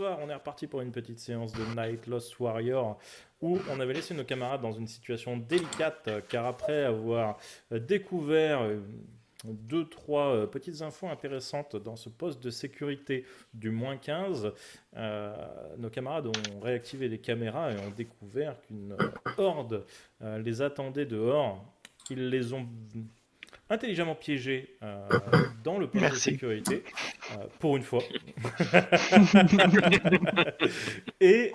soir, on est reparti pour une petite séance de Night Lost Warrior où on avait laissé nos camarades dans une situation délicate car après avoir découvert deux, trois petites infos intéressantes dans ce poste de sécurité du moins 15, nos camarades ont réactivé les caméras et ont découvert qu'une horde les attendait dehors. Ils les ont intelligemment piégés dans le poste de sécurité, pour une fois. Et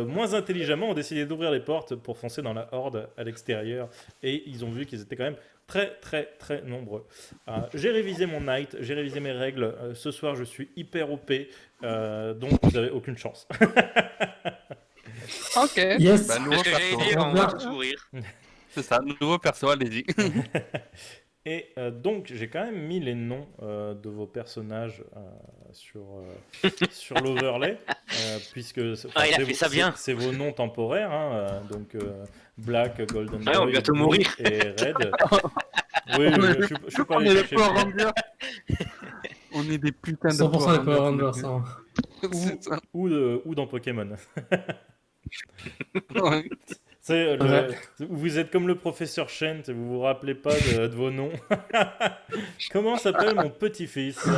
moins intelligemment ont décidé d'ouvrir les portes pour foncer dans la horde à l'extérieur. Et ils ont vu qu'ils étaient quand même très nombreux. J'ai révisé mon night, j'ai révisé mes règles. Ce soir, je suis hyper OP, donc vous n'avez aucune chance. Ok. Yes. Bah, nouveau Ce que j'allais perso. dire, on va tout sourire. C'est ça, nouveau perso, allez-y. Et donc, j'ai quand même mis les noms de vos personnages sur l'overlay, puisque il a fait ça bien. c'est vos noms temporaires, hein, donc Black, Golden Ouais, on Boy, va bientôt Blue mourir. et Red. Oui, je suis pas On allé est des chercher Power plus. Rangers. On est des putains de 100% des Power Rangers. Hein. C'est ça. Ou dans Pokémon. Ouais. Vous êtes comme le professeur Chen, vous vous rappelez pas de vos noms. Comment s'appelle mon petit-fils?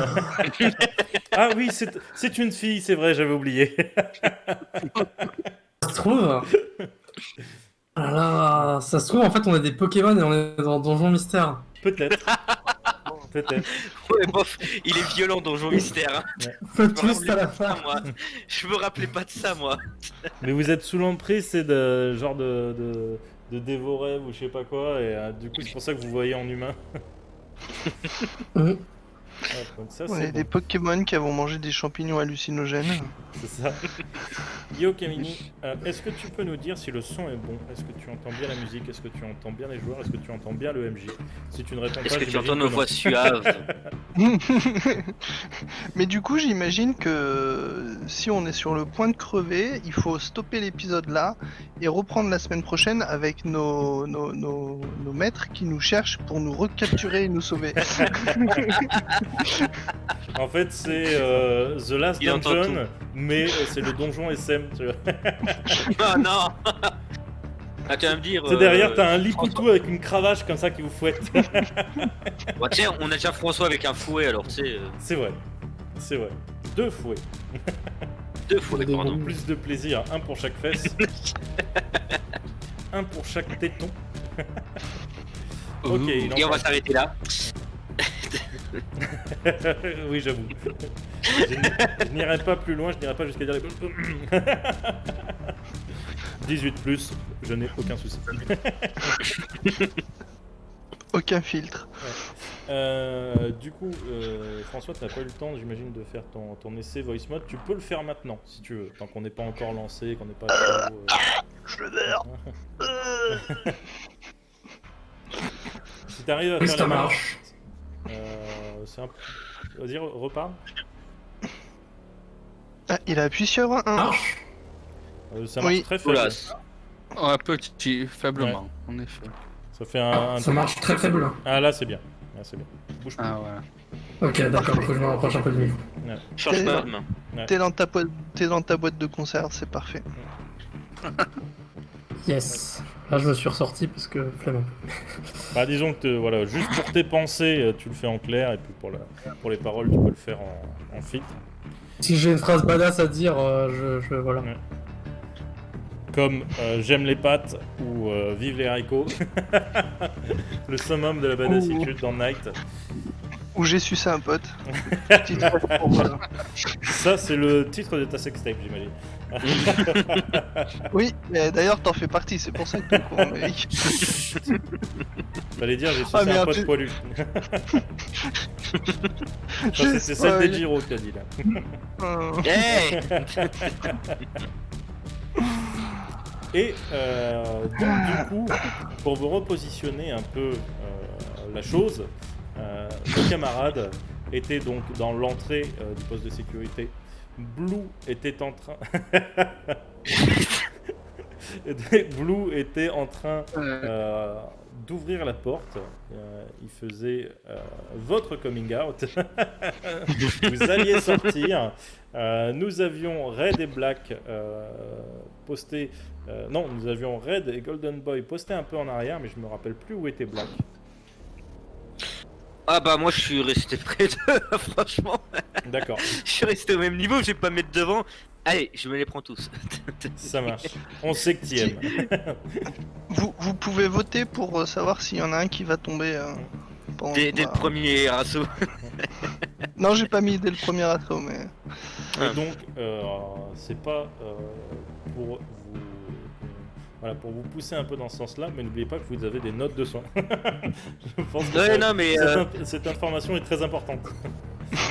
Ah oui, c'est une fille, c'est vrai, j'avais oublié. Ça se trouve. Alors, ça se trouve, en fait, on est des Pokémon et on est dans Donjon Mystère. Peut-être. Peut-être. Ouais, bof, il est violent, Donjon Mystère. Hein. Faut Je me tous rappelais à la pas de ça, fin. moi. Je me rappelais pas de ça, moi. Mais vous êtes sous l'emprise, c'est de genre de dévorer ou je sais pas quoi, et du coup c'est pour ça que vous voyez en humain. Mhm. Ouais, donc ça On c'est est bon. des Pokémon qui avons mangé des champignons hallucinogènes. C'est ça. Yo Kamini, est-ce que tu peux nous dire si le son est bon? Est-ce que tu entends bien la musique? Est-ce que tu entends bien les joueurs? Est-ce que tu entends bien le MJ? Si tu ne réponds Est-ce pas, que tu j'imagine entends nos non. voix suaves? Mais du coup, j'imagine que si on est sur le point de crever, il faut stopper l'épisode là et reprendre la semaine prochaine avec nos maîtres qui nous cherchent pour nous recapturer et nous sauver. En fait, c'est The Last Il entend Dungeon, mais c'est le donjon SM, tu vois. Ah non. Ah, tu vas me dire... C'est derrière, t'as un lipoutou avec une cravache comme ça qui vous fouette. Bah, tiens, on a déjà François avec un fouet, alors tu sais... C'est vrai. C'est vrai. 2 fouets. 2 fouets, Des pardon. bons. Plus de plaisir, un pour chaque fesse. Un pour chaque téton. Ok, il en Et on va reste. s'arrêter là. Oui, j'avoue. Je n'irai pas plus loin, je n'irai pas jusqu'à dire les... 18 plus, je n'ai aucun souci. Aucun filtre. Du coup, François, tu n'as pas eu le temps, j'imagine, de faire ton essai voice mode. Tu peux le faire maintenant, si tu veux, tant qu'on n'est pas encore lancé, qu'on n'est pas trop... Je meurs. Si tu arrives à Oui, faire ça la marche. c'est un... Vas-y, reparle. Ah, il a appuyé sur un. Marche. Ça marche Oui. très faible. Oula. Un petit, faiblement, en effet. Ça fait un... Ça marche très faible. Ah là, c'est bien. Là, c'est bien. Bouge plus. Ah, voilà. Ok, d'accord, faut que je me rapproche un peu du micro. Change pas de main. T'es dans ta boîte de conserve, c'est parfait. Yes. Là, je me suis ressorti parce que flemme un peu. Bah, disons que voilà, juste pour tes pensées, tu le fais en clair, et puis pour les paroles, tu peux le faire en fit. Si j'ai une phrase badass à dire, voilà. Ouais. Comme j'aime les pâtes ou vive les haricots. Le summum de la badassitude dans Night. Ou j'ai sucé un pote. Petite phrase pour moi. Ça, c'est le titre de ta sextape, j'imagine. Oui, mais d'ailleurs t'en fais partie, c'est pour ça que t'es au courant, mec. Fallait dire, j'ai Ah, sucé un merde, pote tu- poilu. Ça, c'est celle des Giro que t'as dit là. Hey. Et donc du coup, pour vous repositionner un peu la chose, nos camarades étaient donc dans l'entrée du poste de sécurité. Blue était en train... Blue était en train d'ouvrir la porte. Il faisait votre coming out. Vous alliez sortir. Nous avions Red et Black postés. Non, nous avions Red et Golden Boy postés un peu en arrière, mais je me rappelle plus où était Black. Ah bah moi je suis resté près de... Franchement, D'accord, je suis resté au même niveau, je vais pas me mettre devant. Allez, je me les prends tous. ça marche. On sait que tu aimes. Vous pouvez voter pour savoir s'il y en a un qui va tomber. Pendant Dès le le premier assaut. Non, j'ai pas mis dès le premier assaut, mais. Et donc, c'est pas pour vous, voilà, pour vous pousser un peu dans ce sens-là, mais n'oubliez pas que vous avez des notes de soins. Je pense que Ouais, non, mais cette information est très importante.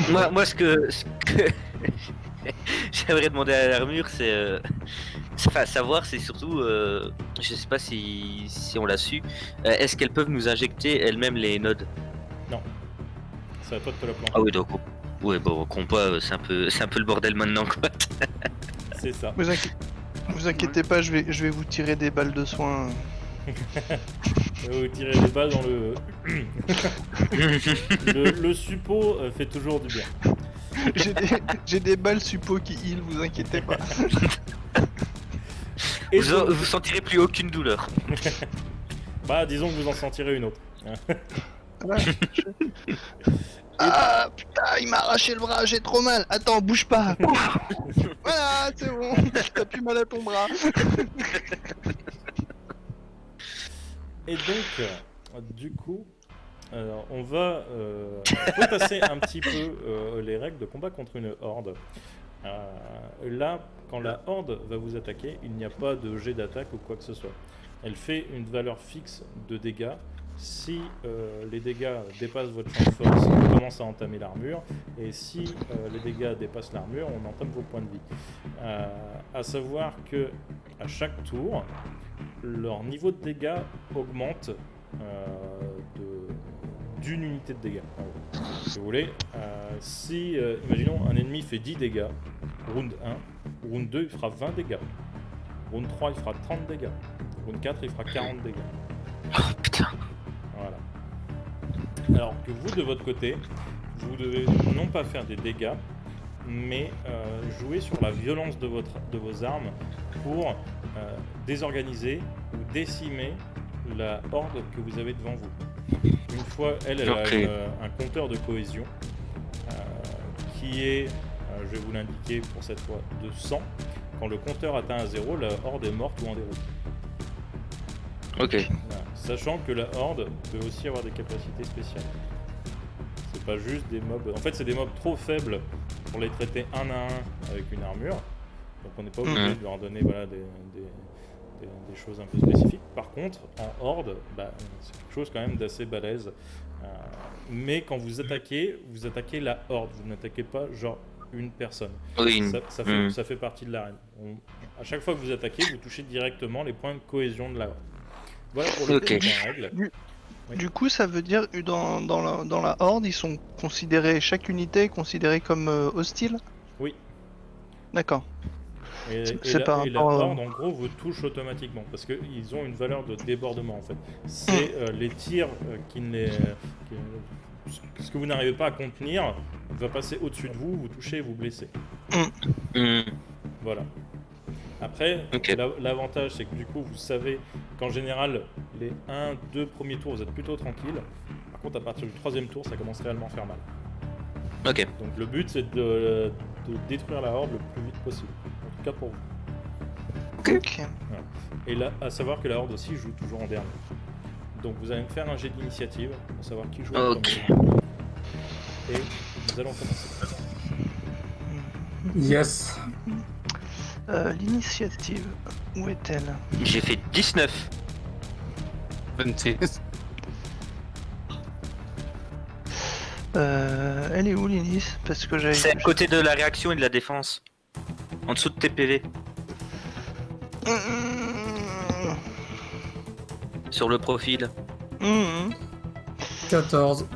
moi ce que j'aimerais demander à l'armure, c'est enfin, savoir, c'est surtout, je sais pas si on l'a su, est-ce qu'elles peuvent nous injecter elles-mêmes les nodes? C'est à toi de te la planter. Ah oui, donc ouais, bon, compas, c'est un peu le bordel maintenant, quoi. C'est ça. Vous inquiétez pas, je vais vous tirer des balles de soin. Vous tirez des balles dans le... le suppo fait toujours du bien. J'ai des balles suppo qui heal, vous inquiétez pas. Et Vous sentirez plus aucune douleur. bah, disons que vous en sentirez une autre. Ah putain, il m'a arraché le bras, j'ai trop mal. Attends, bouge pas. Voilà, c'est bon. T'as plus mal à ton bras. Et donc, du coup, on va retasser un petit peu les règles de combat contre une horde. Là, quand la horde va vous attaquer, il n'y a pas de jet d'attaque ou quoi que ce soit. Elle fait une valeur fixe de dégâts. Si les dégâts dépassent votre champ de force, on commence à entamer l'armure. Et si les dégâts dépassent l'armure, on entame vos points de vie. À savoir que à chaque tour, leur niveau de dégâts augmente d'une unité de dégâts. Si vous voulez, si, imaginons, un ennemi fait 10 dégâts, round 1, round 2, il fera 20 dégâts. Round 3, il fera 30 dégâts. Round 4, il fera 40 dégâts. Oh putain. Voilà. Alors que vous, de votre côté, vous devez non pas faire des dégâts, mais jouer sur la violence de vos armes pour désorganiser ou décimer la horde que vous avez devant vous. Une fois, elle Okay. a un compteur de cohésion qui est, je vais vous l'indiquer pour cette fois, de 100. Quand le compteur atteint à 0, la horde est morte ou en déroute. Ok. Voilà. Sachant que la horde peut aussi avoir des capacités spéciales. C'est pas juste des mobs. En fait, c'est des mobs trop faibles pour les traiter un à un avec une armure. Donc on n'est pas obligé de leur donner voilà, des choses un peu spécifiques. Par contre, en horde, bah, c'est quelque chose quand même d'assez balèze. Mais quand vous attaquez la horde. Vous n'attaquez pas genre une personne. Oui. Ça fait partie de l'arène. À chaque fois que vous attaquez, vous touchez directement les points de cohésion de la horde. Voilà pour le Ok. coup, les règles. Oui. Du coup, ça veut dire que dans la horde, ils sont considérés, chaque unité est considérée comme hostile? Oui. D'accord. Et C'est par la rapport à- horde, en gros, vous touche automatiquement parce qu'ils ont une valeur de débordement en fait. C'est les tirs ce que vous n'arrivez pas à contenir va passer au-dessus de vous, vous touchez et vous blessez. Voilà. Après, Ok. l'avantage c'est que du coup vous savez qu'en général les 1-2 premiers tours vous êtes plutôt tranquille. Par contre à partir du 3e tour ça commence réellement à faire mal. Ok. Donc le but c'est de détruire la horde le plus vite possible. En tout cas pour vous. Ok. Et là, à savoir que la horde aussi joue toujours en dernier. Donc vous allez me faire un jet d'initiative pour savoir qui joue en Ok. premier. Et nous allons commencer. Yes. L'initiative, où est-elle? J'ai fait 19. 26. Elle est où l'inice? Parce que j'avais. C'est à côté de la réaction et de la défense. En dessous de tes PV. Sur le profil. 14.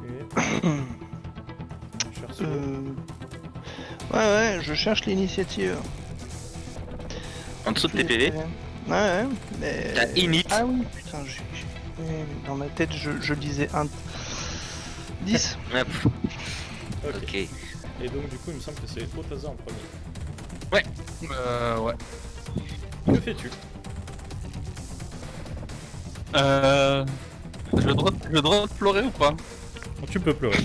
Et... Cher Solo. Ouais, je cherche l'initiative. En dessous de tes PV. Ouais, mais... T'as init. Ah oui, putain, dans ma tête, je disais 10. Hop. Ok. Ok. Et donc, du coup, il me semble que c'est Otaza en premier. Ouais. Que fais-tu? J'ai le droit de pleurer ou pas? Tu peux pleurer.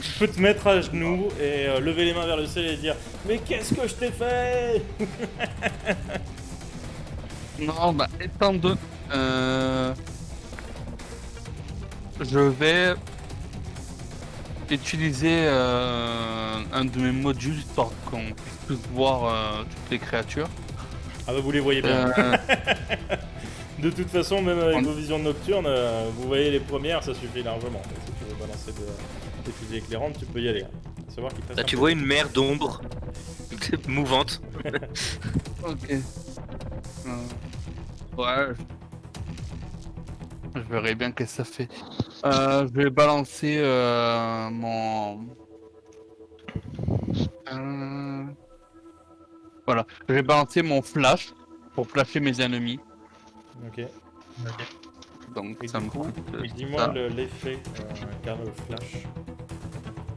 Tu peux te mettre à genoux et lever les mains vers le ciel et dire mais qu'est-ce que je t'ai fait? Non, bah, étant donné... Je vais utiliser un de mes modules histoire qu'on puisse tous voir toutes les créatures. Ah bah vous les voyez bien. Euh, De toute façon, même avec vos visions nocturnes, vous voyez les premières, ça suffit largement. Et si tu veux balancer des fusées éclairantes, tu peux y aller. Faut savoir qu'il te reste Là, un tu peu- vois une mer d'ombre mouvante. ok. Ouais. Je verrai bien qu'est-ce que ça fait. Je vais balancer mon... Voilà. Je vais balancer mon flash pour flasher mes ennemis. Ok. Donc Et ça du me coup, coûte dis-moi ça. l'effet car le flash.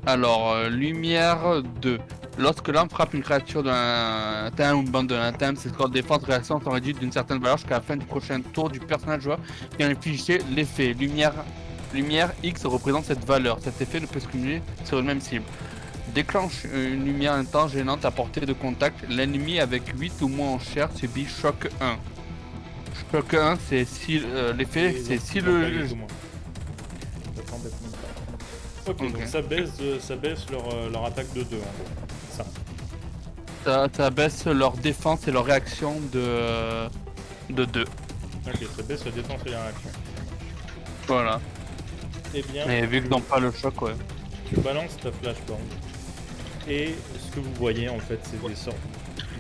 Alors, lumière 2. Lorsque l'homme frappe une créature d'un thème ou une bande d'un thème, ses scores de défense réaction sont réduits d'une certaine valeur jusqu'à la fin du prochain tour du personnage joueur qui en infligé l'effet. Lumière X représente cette valeur. Cet effet ne peut se cumuler sur une même cible. Déclenche une lumière intense gênante à portée de contact. L'ennemi avec 8 ou moins en chair subit choc 1. Choc 1, c'est si l'effet, Et c'est donc, si ils vont pas le... du tout moins. Ça t'embête même pas. Ok, Ok. donc ça baisse leur attaque de 2 en gros. Ça. Ça baisse leur défense et leur réaction de 2. Ok, ça baisse la défense et la réaction. Voilà. Eh bien, Et vu que dans pas le choc, ouais. tu balances ta flashbang. Et ce que vous voyez en fait, c'est des sortes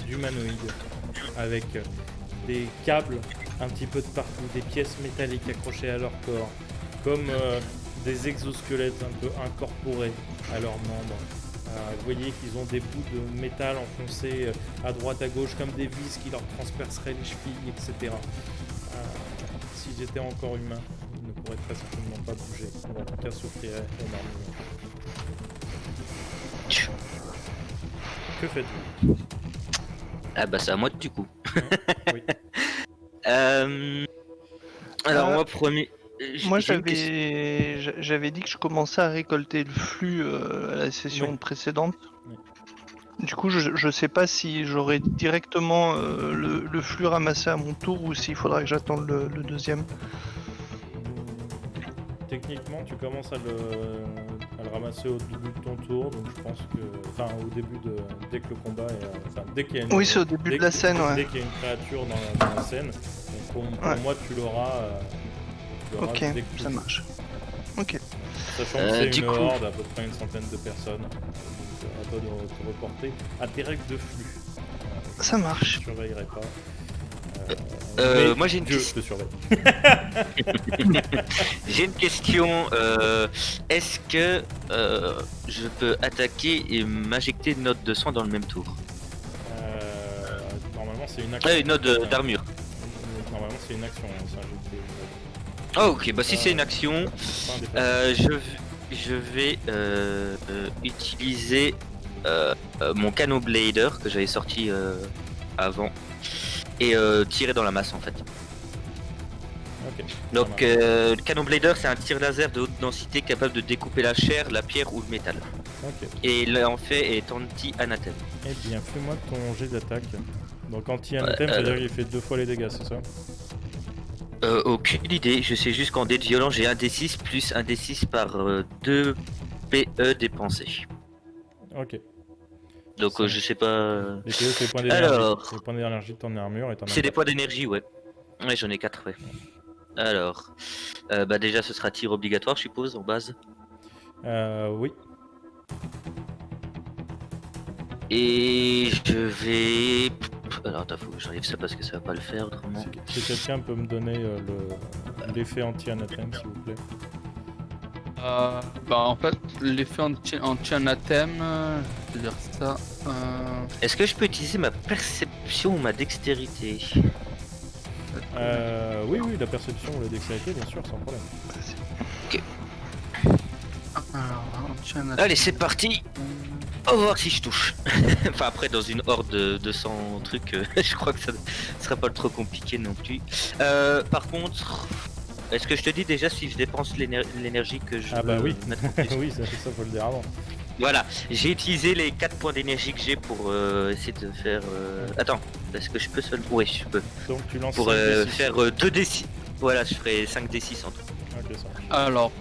d'humanoïdes avec des câbles un petit peu de partout, des pièces métalliques accrochées à leur corps, comme des exosquelettes un peu incorporés à leurs membres. Vous voyez qu'ils ont des bouts de métal enfoncés à droite à gauche comme des vis qui leur transperceraient les chevilles, etc. Si j'étais encore humain, ils ne pourraient très certainement pas bouger, ou en tout cas souffriraient énormément. Que faites-vous? Ah bah c'est à moi du coup. Oui. Alors Ah. moi premier. Moi, j'ai une question. j'avais dit que je commençais à récolter le flux à la session Oui. précédente. Oui. Du coup, je sais pas si j'aurai directement le flux ramassé à mon tour ou s'il faudra que j'attende le deuxième. Techniquement, tu commences à le ramasser au début de ton tour, donc je pense que. Enfin, au début de. Dès que le combat est. Enfin, dès qu'il y a une. Oui, c'est au début dès de la que- scène, ouais. Dès qu'il y a une créature dans la scène. Donc pour Ouais. moi, tu l'auras. Ok, dès que tu- ça marche. Ok. Sachant que c'est Du une coup- horde, à peu près une centaine de personnes. Donc à toi de te reporter à tes règles de flux. Ça marche. Je ne surveillerai pas. Mais Moi, j'ai une Dieu question. te surveille. J'ai une question. Est-ce que je peux attaquer et m'injecter une note de soin dans le même tour? Normalement, c'est une action. Une note d'armure. Normalement, c'est une action. Ça, Ah ok, bah si c'est une action, je... je vais utiliser mon Cannon Blader que j'avais sorti avant et tirer dans la masse en fait. Ok. Donc le Cannon Blader c'est un tir laser de haute densité capable de découper la chair, la pierre ou le métal. Ok. Et il en fait est anti-anathème. Eh bien, fais-moi ton jet d'attaque. Donc anti-anathème, ça veut dire qu'il fait 2 fois les dégâts, c'est ça? Aucune idée, je sais juste qu'en dé de violence j'ai un D6 plus un D6 par 2 PE dépensés. Ok. Donc Ça- je sais pas... Les PE, c'est les points d'énergie. Alors. C'est les points d'énergie de ton armure et ton C'est des points d'énergie, ouais. Ouais, j'en ai 4, ouais. Alors, bah déjà ce sera tir obligatoire, je suppose, en base. Oui. Et je vais... Alors attends, faut que j'enlève ça parce que ça va pas le faire autrement. Si quelqu'un peut me donner l'effet anti-anathème, s'il vous plaît. Bah en fait, l'effet anti-anathème, je vais dire ça. Est-ce que je peux utiliser ma perception ou ma dextérité? Oui, la perception ou la dextérité, bien sûr, sans problème. Alors, anti-anathème. Allez, c'est parti. On va voir si je touche. Enfin, après, dans une horde de 100 trucs, je crois que ça sera pas trop compliqué non plus. Par contre, est-ce que je te dis déjà si je dépense l'énergie que je Ah bah veux oui, mettre en plus? oui, ça faut le dire avant. Voilà, j'ai utilisé les 4 points d'énergie que j'ai pour essayer de faire... Attends, est-ce que je peux seulement... Oui, je peux. Donc tu lances Pour 5d6. faire 2d6. Voilà, je ferai 5d6 en tout. Ok, ça marche. Alors,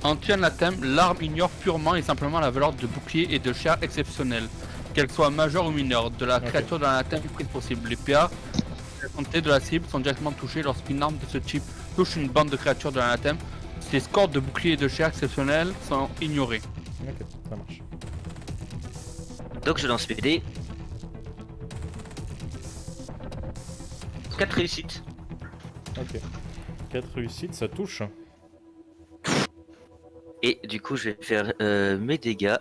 anti-anathème, l'arme ignore purement et simplement la valeur de bouclier et de chair exceptionnelle, qu'elle soit majeure ou mineure, de la Ok. créature de l'anathème le plus possible. Les PA, la santé de la cible sont directement touchés lorsqu'une arme de ce type touche une bande de créatures de l'anathème. Les scores de bouclier et de chair exceptionnels sont ignorés. Ok, ça marche. Donc je lance mes dés. 4 réussites. Ok. 4 réussites, ça touche. Et du coup, je vais faire mes dégâts.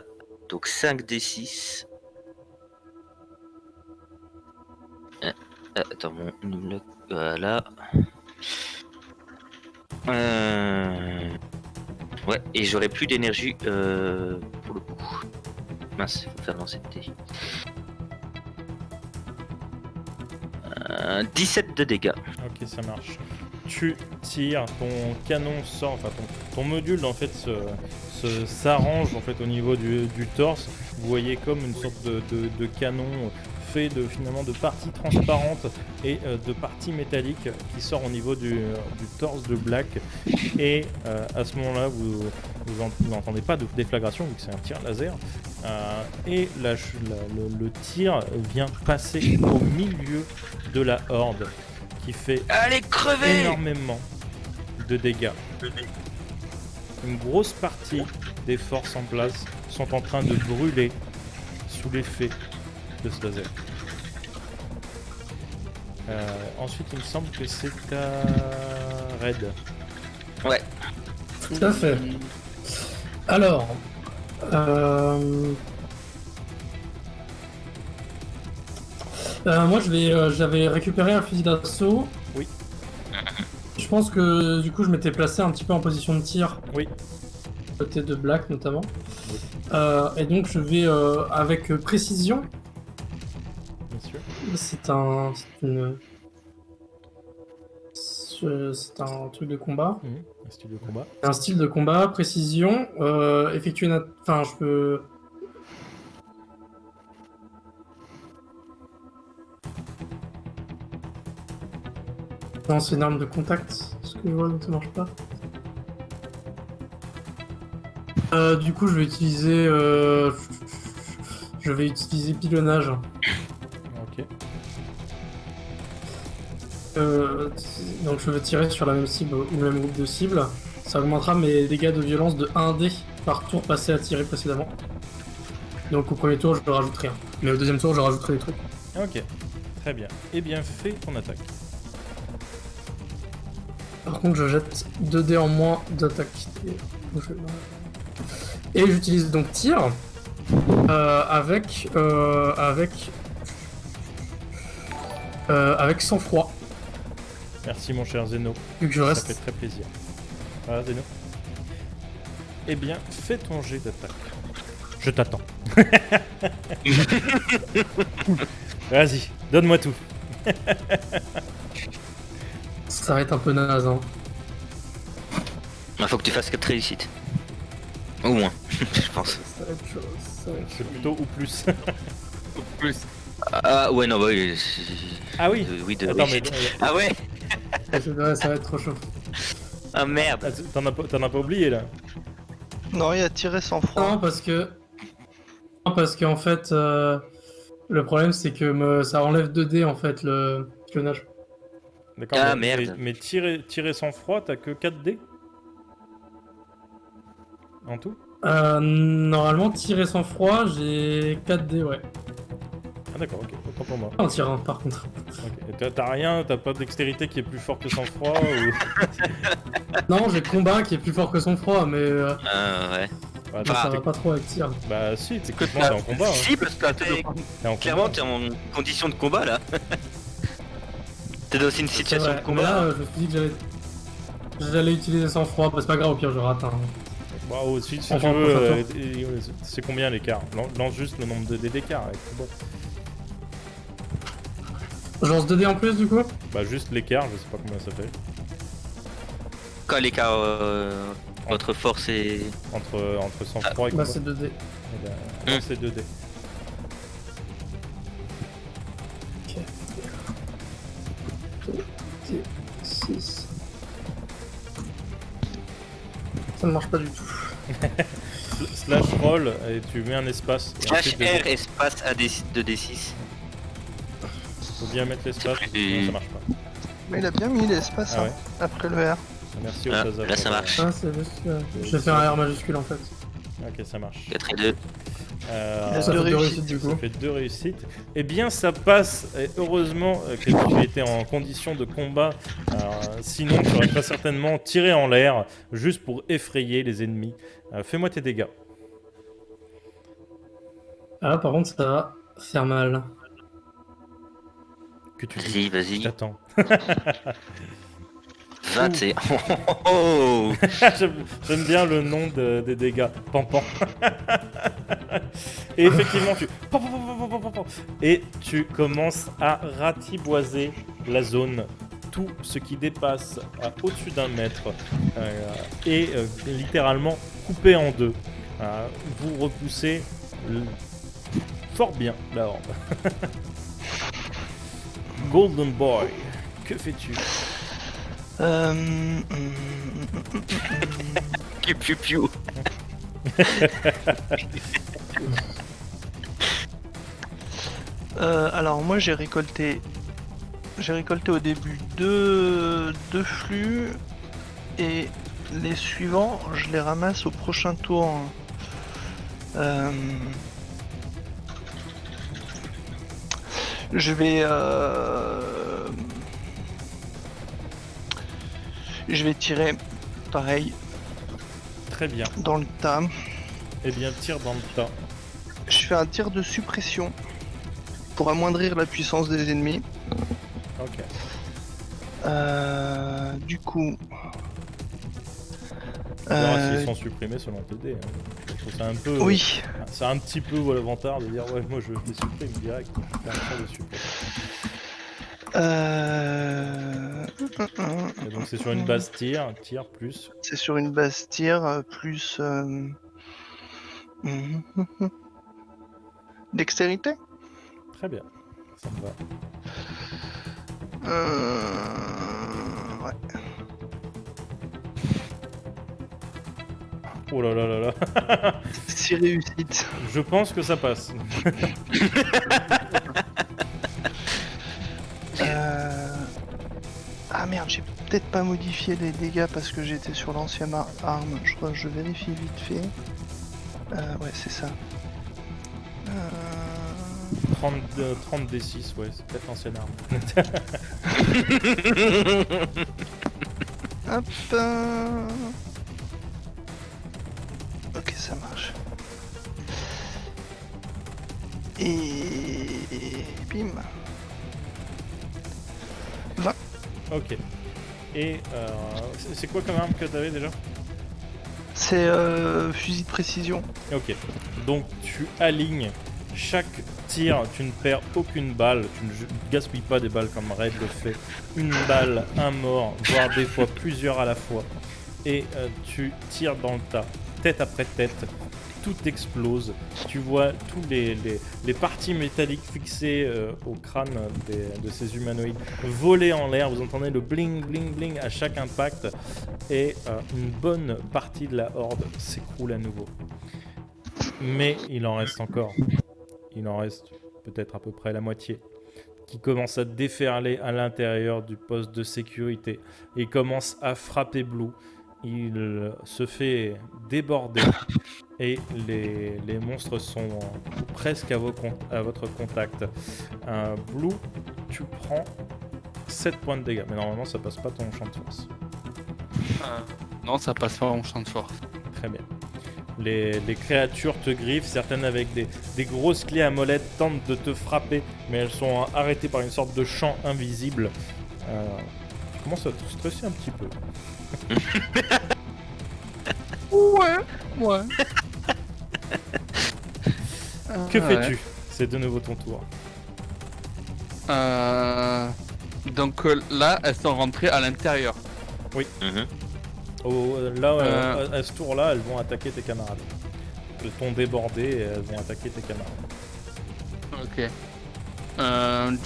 Donc 5d6. Attends, mon bloc. Voilà. Ouais, et j'aurai plus d'énergie pour le coup. Mince, faut faire lancer le dé. 17 de dégâts. Ok, ça marche. Tu tires, ton canon sort, enfin ton module en fait s'arrange en fait au niveau du torse. Vous voyez comme une sorte de canon fait finalement de parties transparentes et de parties métalliques qui sort au niveau du torse de Black. Et à ce moment-là, vous n'entendez pas de déflagration vu que c'est un tir laser. Et le tir vient passer au milieu de la horde qui fait Allez, crevez! énormément de dégâts. Une grosse partie des forces en place sont en train de brûler sous l'effet de ce laser. Ensuite, il me semble que c'est à Red. Ouais. Tout à fait. Alors, moi j'avais récupéré un fusil d'assaut. Oui. Je pense que du coup je m'étais placé un petit peu en position de tir. Oui. Côté de Black notamment. Oui. Et donc je vais avec précision. Bien sûr. C'est un truc de combat. Un style de combat. Un style de combat, précision, effectuer une... Enfin, je peux... Non, c'est une arme de contact, ce que je vois, donc ça marche pas. Du coup, je vais utiliser... Je vais utiliser pilonnage. Ok. Donc je vais tirer sur la même cible ou le même groupe de cibles. Ça augmentera mes dégâts de violence de 1d par tour passé à tirer précédemment. Donc au premier tour, je rajouterai un. Mais au deuxième tour, je rajouterai des trucs. Ok. Très bien. Eh bien, fais ton attaque. Par contre, je jette 2d en moins d'attaque. Et j'utilise donc tir avec sang-froid. Merci, mon cher Zeno. Vu que je Ça reste. fait très plaisir. Voilà, Zeno. Eh bien, fais ton jet d'attaque. Je t'attends. Vas-y, donne-moi tout. Ça va être un peu naze, hein. Il faut que tu fasses 4 réussites. Au moins, je pense. Ça va être chaud. Ça va être chaud. C'est plutôt ou plus. Plus. Ah ouais, non, bah oui. Ah oui. Oui, de Attends, mais réussite. Ah ouais. Ça va être trop chaud. Ah merde. t'en as pas oublié là. Non, il y a tiré sans froid. Non, parce que en fait, le problème c'est que ça enlève 2D en fait le pilonnage. D'accord. Ah, mais, merde. Mais tirer sans froid, t'as que 4 dés en tout. Normalement, tirer sans froid, j'ai 4D, ouais. Ah d'accord, ok, autant pour moi. Un tir 1 par contre. Ok. Et t'as rien, t'as pas de dextérité qui est plus fort que sang-froid ou... Non, j'ai combat qui est plus fort que son froid, mais Ouais. Bah, ça t'es- va pas trop avec tir. bah si, techniquement t'es en combat. Hein. Si, parce que T'es en clairement, combat. t'es en condition de combat là. T'es dans une C'est situation vrai, de mais combat. là, je me suis dit que j'allais utiliser sans froid. Bah, c'est pas grave, au pire, je rate. Hein. Bah, si tu Enfin, veux, prochain c'est combien l'écart? Lance juste le nombre de dés d'écart avec combat. Je lance 2 dés en plus du coup. Bah juste l'écart, je sais pas combien ça fait. Quand l'écart entre force et. Entre sang-froid et Bah, combat. c'est 2 dés. Eh ben, lance les 2 dés. Ok. 6. Ça ne marche pas du tout. Slash roll et tu mets un espace. Et Slash ensuite, R espace AD2D6. faut bien mettre l'espace, C'est sinon plus- ça marche pas. Mais il a bien mis l'espace Ah hein, ouais. après le R. Merci au Ah, Taza. là, ça pour, marche. Ah, c'est juste. J'ai fait un R majuscule en fait. Ok, ça marche. 4 et 2. Laisse Ça deux fait 2 réussites, réussites du Ça coup. fait 2 réussites. Eh bien, ça passe. Et heureusement que tu étais en condition de combat. Sinon, tu aurais très certainement tiré en l'air juste pour effrayer les ennemis. Fais-moi tes dégâts. Ah, là, par contre, ça va faire mal. Que tu dis. Vas-y, Je vas-y. t'attends. 20 et. Oh J'aime bien le nom des dégâts. Pampan. Et effectivement, tu. Et tu commences à ratiboiser la zone. Tout ce qui dépasse au-dessus d'un mètre est littéralement coupé en deux. Vous repoussez fort bien la horde. Golden Boy, que fais-tu? Piu piu piu. Alors moi j'ai récolté au début deux flux et les suivants je les ramasse au prochain tour. Je vais tirer pareil Très bien. dans le tas. Eh bien, tire dans le tas. Je fais un tir de suppression pour amoindrir la puissance des ennemis. Ok. Du coup. On verra s'ils sont supprimés selon tes dés. Hein. Je trouve ça un peu. Oui. C'est un petit peu volontaire de dire ouais, moi je les supprime direct. Je fais un tir de suppression. Et donc c'est sur une base tir plus. C'est sur une base tir plus. Dextérité. Très bien. Ça me va. Ouais. Oh là là là là. 6 réussites. Je pense que ça passe. Ah merde, j'ai peut-être pas modifié les dégâts parce que j'étais sur l'ancienne arme. Je crois que je vérifie vite fait. Ouais, c'est ça. 30 D6, ouais, c'est peut-être l'ancienne arme. Hop. Ok, ça marche. Et bim. Ok. Et c'est quoi comme arme que t'avais déjà? C'est fusil de précision. Ok. Donc tu alignes chaque tir, tu ne perds aucune balle, tu ne gaspilles pas des balles comme Red le fait. Une balle, un mort, voire des fois plusieurs à la fois. Et tu tires dans le tas, tête après tête. Tout explose. Tu vois tous les parties métalliques fixées au crâne de ces humanoïdes voler en l'air. Vous entendez le bling bling bling à chaque impact. Et une bonne partie de la horde s'écroule à nouveau. Mais il en reste encore. Il en reste peut-être à peu près la moitié qui commence à déferler à l'intérieur du poste de sécurité et commence à frapper Blue. Il se fait déborder et les monstres sont presque à votre contact. Blue, tu prends 7 points de dégâts, mais normalement ça passe pas ton champ de force. Non, ça passe pas mon champ de force. Très bien. Les créatures te griffent, certaines avec des grosses clés à molette tentent de te frapper, mais elles sont arrêtées par une sorte de champ invisible. Tu commences à te stresser un petit peu. Ouais. Que fais-tu? C'est de nouveau ton tour. Donc là, elles sont rentrées à l'intérieur. Mhm. À ce tour-là, elles vont attaquer tes camarades. Elles t'ont débordé et elles vont attaquer tes camarades. Ok.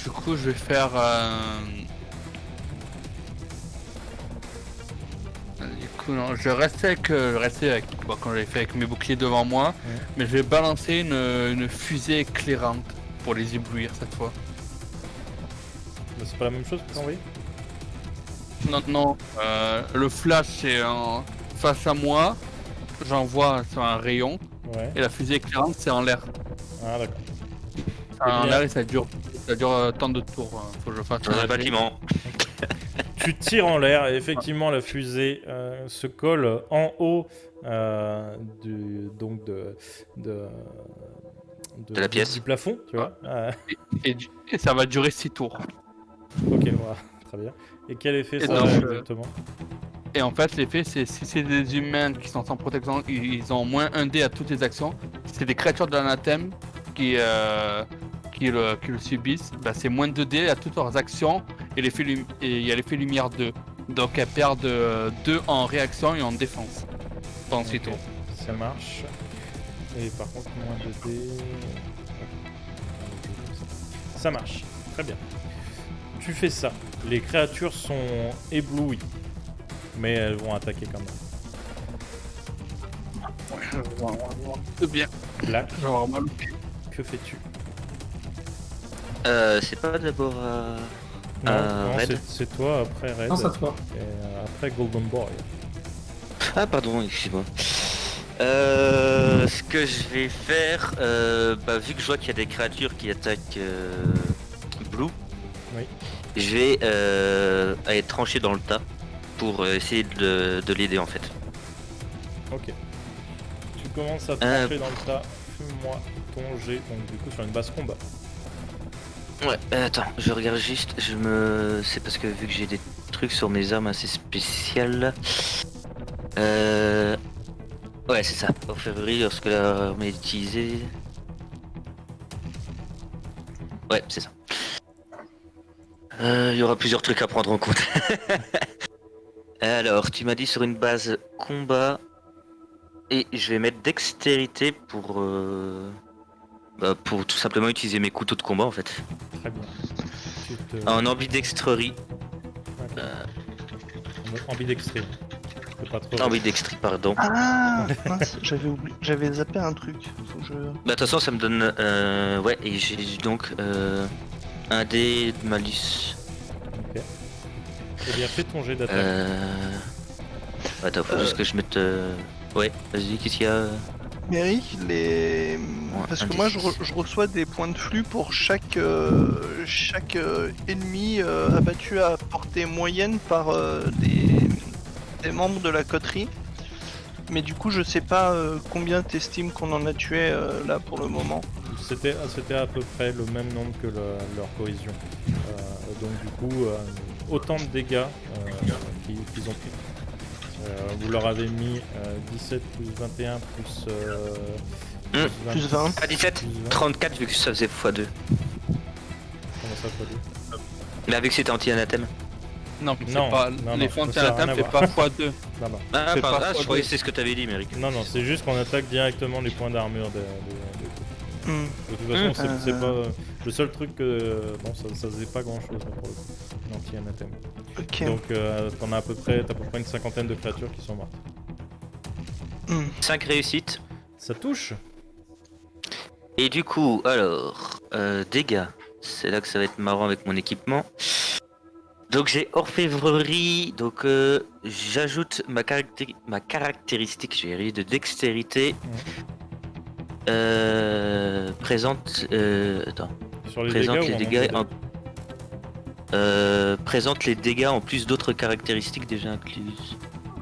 Du coup, je vais faire. Du coup, non, je vais rester avec bon, comme j'avais fait avec mes boucliers devant moi, mais je vais balancer une fusée éclairante pour les éblouir cette fois. Mais c'est pas la même chose que t'as envoyé? Non. Le flash c'est face à moi, j'envoie sur un rayon, Ouais. et la fusée éclairante c'est en l'air. Ah d'accord. En bien. l'air et ça dure tant de tours. Faut que je fasse Dans un bâtiment. Tu tires en l'air et effectivement la fusée se colle en haut De la pièce. du plafond, tu vois. et ça va durer 6 tours. Ok, voilà, très bien. Et quel effet Et ça donc, a exactement? Et en fait, l'effet, c'est si c'est des humains qui sont sans protection, ils ont moins 1 dé à toutes les actions. Si c'est des créatures de l'anathème qui le subissent, bah, c'est moins 2 dés à toutes leurs actions. Et il y a l'effet lumière 2. Donc elles perdent 2 en réaction et en défense pendant 6 Ok, tours. ça marche. Et par contre, moins de dés. Ça marche, très bien. Tu fais ça. Les créatures sont éblouies, mais elles vont attaquer quand même. C'est bien. Black, Je vais avoir mal. que fais-tu? C'est pas d'abord Non, Red. c'est toi après Red. Non, ça te va. Et après Golden Boy. Ah pardon, excuse-moi. Ce que je vais faire, vu que je vois qu'il y a des créatures qui attaquent Blue, Oui. je vais aller trancher dans le tas pour essayer de l'aider en fait. Ok. Tu commences à trancher dans le tas. Fume-moi ton jet, donc du coup sur une base combat. Ouais, attends, je regarde juste, c'est parce que vu que j'ai des trucs sur mes armes assez spéciales. Ouais, c'est ça. Au février, lorsque l'arme est utilisée. Ouais, c'est ça. Il y aura plusieurs trucs à prendre en compte. Alors, tu m'as dit sur une base combat. Et je vais mettre dextérité pour tout simplement utiliser mes couteaux de combat en fait. Très bien. Tu te... En ambidextrerie. Ambidextré. C'est pas trop. Ambidextrie, pardon. Ah mince, j'avais zappé un truc. Faut que je... Bah de toute façon ça me donne ouais, et j'ai donc un dé de malus. Ok. Eh bien, fais ton jet d'attaque. Attends, faut juste que je mette ouais, vas-y, qu'est-ce qu'il y a Mary, parce que moi je reçois des points de flux pour chaque ennemi abattu à portée moyenne par des membres de la coterie. Mais du coup je sais pas combien t'estimes qu'on en a tué là pour le moment. C'était à peu près le même nombre que leur cohésion. Donc du coup, autant de dégâts qu'ils ont pris. Vous leur avez mis 17 plus 21 plus... Plus 20. Ah 17 plus 20. 34 vu que ça faisait x2. Comment ça x2? Mais vu que c'était anti-anathème. Non, mais Non, c'est pas. non, Les ça fentes a rien à fait voir. pas x2. Non, non. Ah C'est pardon, pas je x2. croyais que c'est ce que t'avais dit Méric. Non, c'est juste qu'on attaque directement les points d'armure des Hmm. De toute façon, c'est pas... Le seul truc que... Bon, ça faisait pas grand-chose là, pour le coup. L'anti-anathème. Ok. Donc, t'as à peu près une cinquantaine de créatures qui sont mortes. 5 réussites. Ça touche. Et du coup, alors, dégâts. C'est là que ça va être marrant avec mon équipement. Donc j'ai orfèvrerie, donc j'ajoute ma caractéristique, je vais y arriver, de dextérité. Présente. Attends. Sur les Présente dégâts les ou dégâts en en... présente les dégâts en plus d'autres caractéristiques déjà incluses.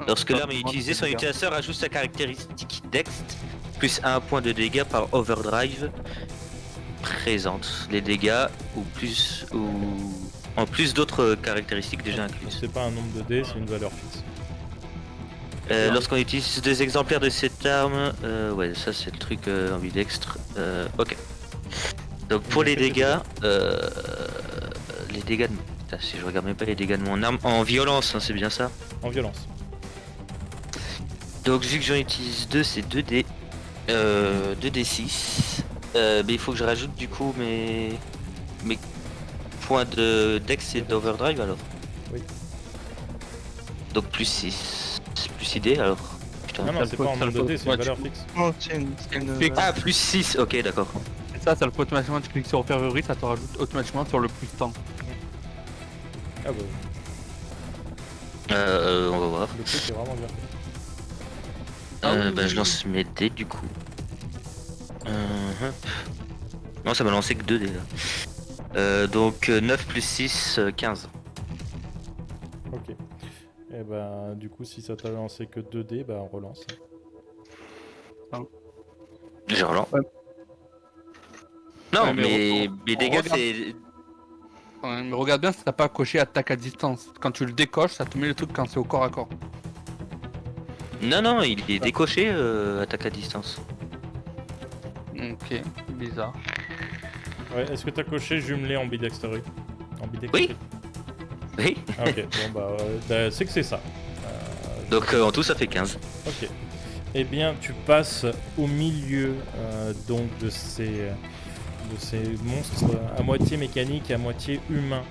Lorsque l'arme est utilisée, son utilisateur ajoute sa caractéristique Dext plus 1 point de dégâts par overdrive. Présente les dégâts ou en plus d'autres caractéristiques déjà incluses. C'est pas un nombre de dés, c'est une valeur fixe. Lorsqu'on utilise des exemplaires de cette arme, ouais, ça c'est le truc ambidextre. Ok. Donc pour les dégâts, de... Putain, si je regarde même pas les dégâts de mon arme, en violence, hein, c'est bien ça. En violence. Donc vu que j'en utilise 2, c'est 2D. 2D6. Mais il faut que je rajoute du coup mes points de dex et d'overdrive alors. Oui. Donc plus 6. Plus ID alors. Putain. Non, non, c'est pas en nombre de dés, c'est une valeur fixe. Non, c'est une- Ah, plus 6, ok, d'accord. Et ça le fait automatiquement, tu cliques sur orfèvrerie, ça te rajoute automatiquement sur le plus temps. Ah bah, On va voir. le truc est vraiment bien. Bah, je lance mes dés du coup. Hop. Non, ça m'a lancé que 2 dés là. Donc 9 plus 6, 15. Ok. Et bah, du coup, si ça t'a lancé que 2 dés, bah, on relance. Je relance. Ouais. Non, Ouais, mais mes dégâts regarde. c'est. Ouais, mais regarde bien si t'as pas coché attaque à distance. Quand tu le décoches, ça te met le truc quand c'est au corps à corps. Non, non, il est décoché, attaque à distance. Ok, bizarre. Ouais, est-ce que t'as coché jumelé ambidexterie? Ambidexterie. Oui. Ah, ok, bon bah, c'est que c'est ça. Donc en tout, ça fait 15. Ok. Eh bien, tu passes au milieu donc de ces monstres à moitié mécaniques, à moitié humains.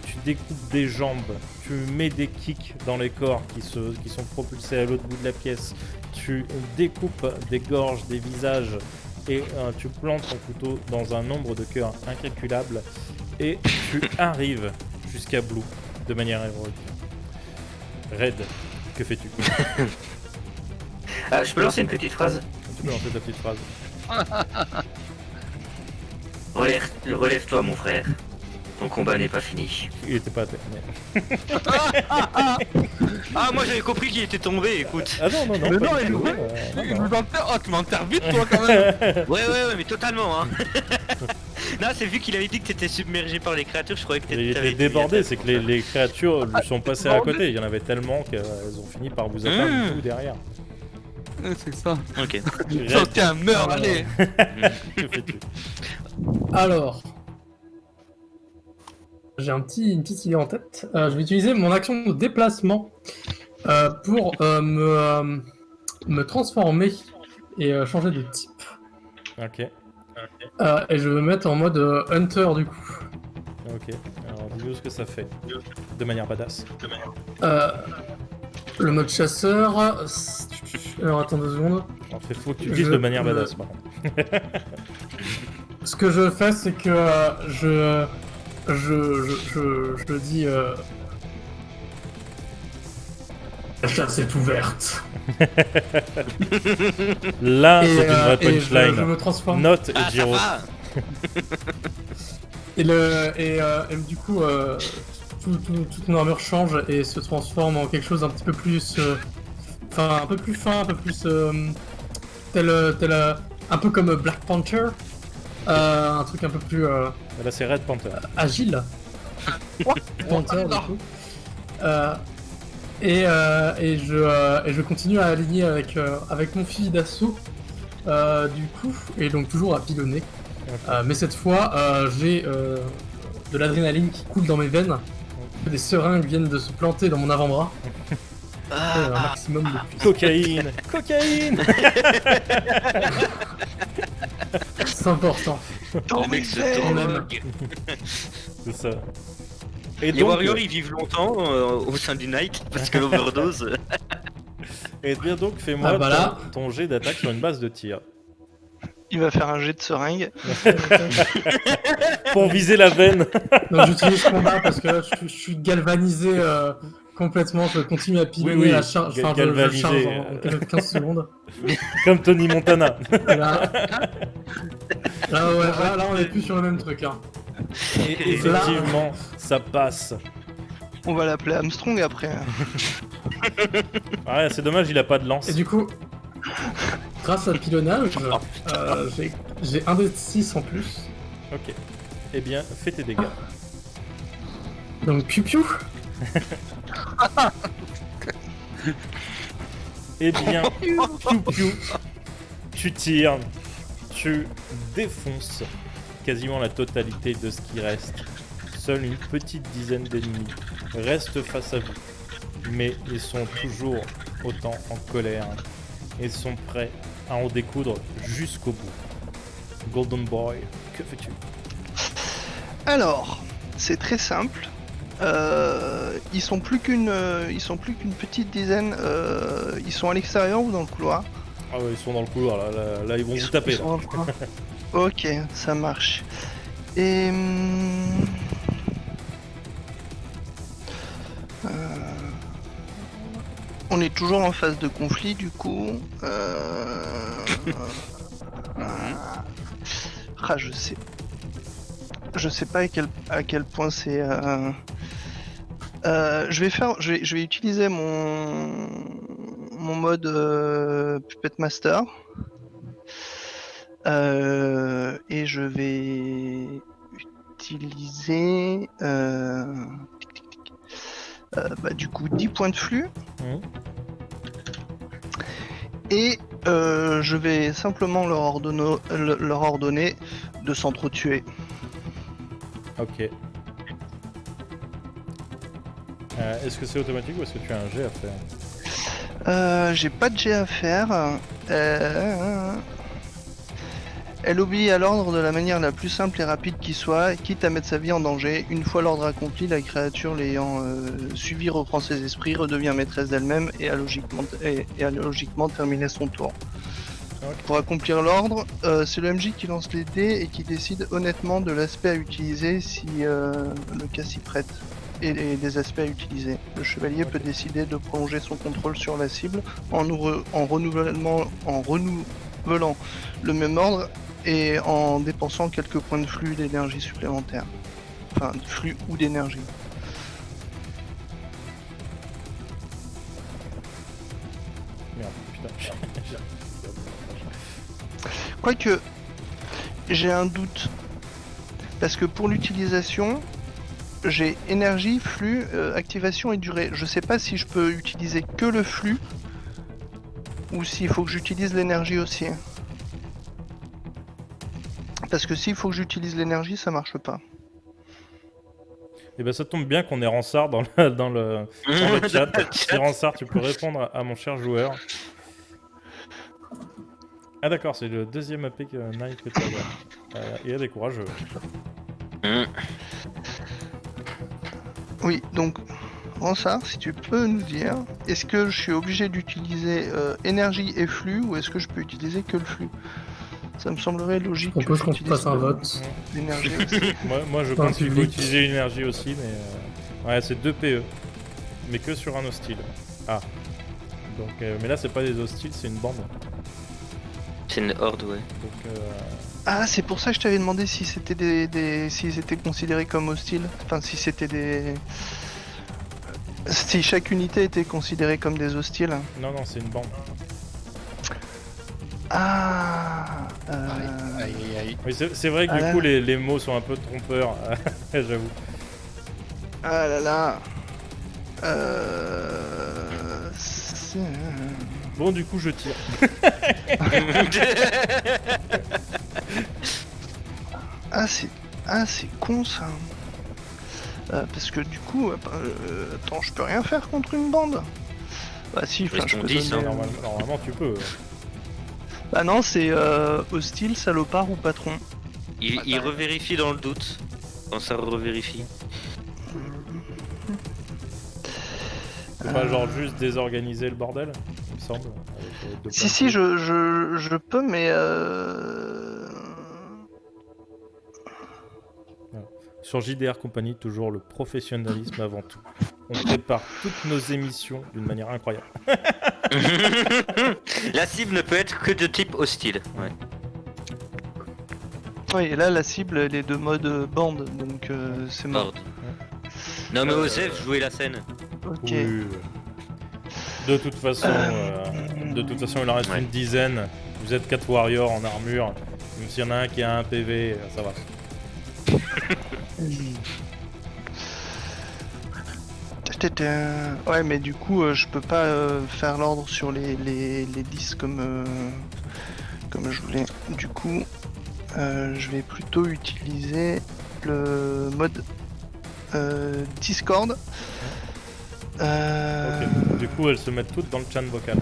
Tu découpes des jambes, tu mets des kicks dans les corps qui sont propulsés à l'autre bout de la pièce. Tu découpes des gorges, des visages et tu plantes ton couteau dans un nombre de cœurs incalculable et tu arrives jusqu'à Blue de manière héroïque. Red, que fais-tu? Ah, je peux lancer une petite phrase. Tu peux lancer ta petite phrase. Relève-toi, mon frère. Ton combat n'est pas fini. Il était pas terminé. Ah, moi j'avais compris qu'il était tombé, écoute. Ah non, non, non. Mais pas non, du il tout, nous- non, non. Oh, tu m'enterres vite toi quand même. Ouais, mais totalement, hein. Non, c'est vu qu'il avait dit que t'étais submergé par les créatures, je croyais que Il t'avais était été débordé, mis à c'est que les créatures lui sont passées à débordé. côté. Il y en avait tellement qu'elles ont fini par vous atteindre tout derrière. C'est ça. Ok. Oh, tiens, meurs, allez. Que fais-tu? Alors, j'ai une petite idée en tête. Je vais utiliser mon action de déplacement pour me transformer et changer de type. Ok, Et je vais me mettre en mode Hunter du coup. ok. Alors dis-nous ce que ça fait. De manière badass. Le mode chasseur. Alors attends 2 secondes. Alors faut que tu dises de manière badass par contre. Ce que je fais, c'est que je dis. La chasse est ouverte. Là, c'est une vraie et je punchline. me transforme. Note et Ah, ça Giro. va. Et du coup, toute mon armure change et se transforme en quelque chose d'un petit peu plus. Enfin, un peu plus fin, un peu plus. Un peu comme Black Panther. Un truc un peu plus Là, c'est Red Panther. agile. Panther, du coup. Et je continue à aligner avec mon fusil d'assaut. Du coup, et donc toujours à pilonner. Mais cette fois, j'ai de l'adrénaline qui coule dans mes veines. Des seringues viennent de se planter dans mon avant-bras. Un maximum de puissance. Cocaïne. Cocaïne. C'est important. Le mec se On aime. drogue. C'est ça. Et Les donc, warriors ils vivent longtemps au sein du night parce que l'overdose. et bien donc, fais-moi Ah, bah là. ton jet d'attaque sur une base de tir. Il va faire un jet de seringue. Pour viser la veine. Non, j'utilise combat parce que là, je suis galvanisé complètement. Je continue à piler Oui, la charge. Enfin, je galvanisé, charge en 15 secondes. Comme Tony Montana. Et là, là, on est plus sur le même truc. Hein. Et effectivement, ça passe. On va l'appeler Armstrong après. Ouais, c'est dommage, il a pas de lance. Et du coup, grâce à le pilonnage, j'ai un des 6 en plus. Ok. Eh bien, fais tes dégâts. Donc, piou-piou. Eh bien, piou-piou, tu tires, tu défonces quasiment la totalité de ce qui reste. Seule une petite dizaine d'ennemis restent face à vous, mais ils sont toujours autant en colère et sont prêts à en découdre jusqu'au bout. Golden Boy, que fais-tu? Alors, c'est très simple. Ils sont plus qu'une petite dizaine. Ils sont à l'extérieur ou dans le couloir? Ah ouais, ils sont dans le couloir, là ils vont vous taper. Ils sont dans le couloir. Ok, ça marche. Et on est toujours en phase de conflit du coup. Ah, je sais pas à quel point c'est. Je vais utiliser mon mode Puppet Master. Et je vais utiliser du coup 10 points de flux. Et je vais simplement leur ordonner de s'entretuer. Ok. Est-ce que c'est automatique ou est-ce que tu as un jet à faire? J'ai pas de jet à faire. Elle obéit à l'ordre de la manière la plus simple et rapide qui soit, quitte à mettre sa vie en danger. Une fois l'ordre accompli, la créature l'ayant suivi reprend ses esprits, redevient maîtresse d'elle-même et a logiquement terminé son tour. Ok. Pour accomplir l'ordre, c'est le MJ qui lance les dés et qui décide honnêtement de l'aspect à utiliser si le cas s'y prête. Et des aspects à utiliser. Le chevalier peut décider de prolonger son contrôle sur la cible en renouvelant le même ordre et en dépensant quelques points de flux d'énergie supplémentaires. Enfin, de flux ou d'énergie. Merde, putain. Quoique, j'ai un doute. Parce que pour l'utilisation, j'ai énergie, flux, activation et durée. Je sais pas si je peux utiliser que le flux ou s'il faut que j'utilise l'énergie aussi. Parce que s'il faut que j'utilise l'énergie, ça marche pas. Et ben ça tombe bien qu'on ait Ransard dans le chat. Si Ransard, tu peux répondre à mon cher joueur. Ah d'accord, c'est le deuxième AP que Nike que tu as. Il est courageux. Oui, donc, Ransard, si tu peux nous dire, est-ce que je suis obligé d'utiliser énergie et flux ou est-ce que je peux utiliser que le flux? Ça me semblerait logique. On peut qu'on fasse un vote. L'énergie aussi. Moi je pense qu'il faut utiliser l'énergie aussi, mais ouais, c'est 2 PE, mais que sur un hostile. Ah, donc mais là c'est pas des hostiles, c'est une bande. C'est une horde, ouais. Donc Ah, c'est pour ça que je t'avais demandé si c'était s'ils étaient considérés comme hostiles. Enfin, si c'était des. Si chaque unité était considérée comme des hostiles. non, c'est une bande. Ah. Aïe. Oui, c'est vrai que Ah du là coup là. les mots sont un peu trompeurs, j'avoue. Ah là là. Bon, du coup je tire. Ah c'est con ça. Parce que du coup, attends, je peux rien faire contre une bande. Bah si, enfin Ils je sont peux 10, donner, Normalement tu peux. Bah non, c'est hostile, salopard ou patron. Il revérifie dans le doute. Quand ça revérifie. C'est pas genre juste désorganiser le bordel, il me semble. Avec deux Si points si, de flux. je peux, mais Sur JDR Company, toujours le professionnalisme avant tout. On prépare toutes nos émissions d'une manière incroyable. La cible ne peut être que de type hostile. Ouais. Ouais, et là, la cible, elle est de mode bande, donc c'est mort. Merde. Non mais Osef, jouez la scène. Ok. Oui. De toute façon, il en reste Ouais. une dizaine. Vous êtes 4 warriors en armure. Même s'il y en a un qui a un PV, ça va. Ouais, mais du coup, je peux pas faire l'ordre sur les 10 comme je voulais. Du coup, je vais plutôt utiliser le mode Discord. Ok. Du coup, elles se mettent toutes dans le chat vocal.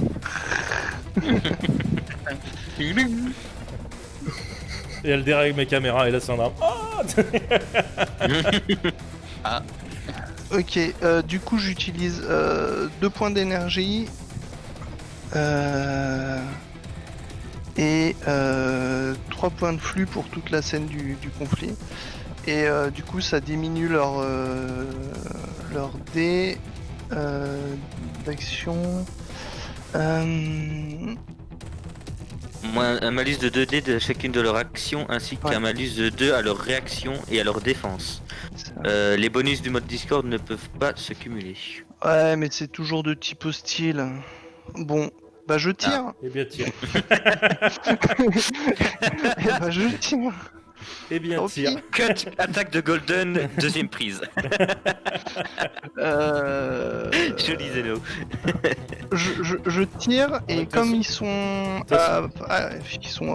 Et elles dérèglent mes caméras et là c'est un drame. Ah Ok, du coup j'utilise 2 points d'énergie et 3 points de flux pour toute la scène du conflit. Et du coup ça diminue leur dé d'action. Un malus de 2 dés de chacune de leurs actions ainsi Ouais. qu'un malus de 2 à leur réaction et à leur défense. Les bonus du mode Discord ne peuvent pas se cumuler. Ouais, mais c'est toujours de type hostile. Bon, bah je tire. Eh bien tire. Eh bah je tire. Eh bien Ok. tire. Cut, attaque de Golden, deuxième prise. Joli Zeno. Je tire et Ouais, comme de ils sont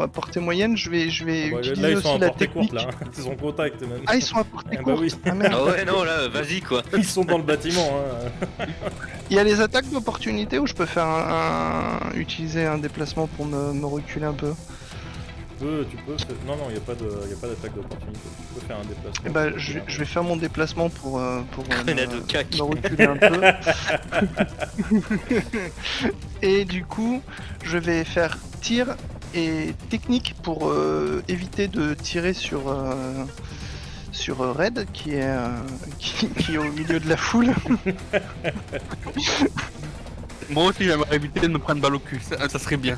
à portée moyenne, je vais Bon, utiliser là ils aussi sont à la portée technique. courte là. Ils sont en contact même. Ah, ils sont à portée Ah bah courte. oui. Ah, merde. Ah ouais, non, là, vas-y quoi. Ils sont dans le bâtiment. Hein. Il y a les attaques d'opportunité où je peux faire utiliser un déplacement pour me reculer un peu. Tu peux. Non, il n'y a pas d'attaque d'opportunité. Tu peux faire un déplacement. Et bah je vais faire mon déplacement pour Grenade au cac. me reculer un peu. Et du coup, je vais faire tir et technique pour éviter de tirer sur Red qui est qui est au milieu de la foule. Moi aussi, j'aimerais éviter de me prendre balle au cul, ça serait bien.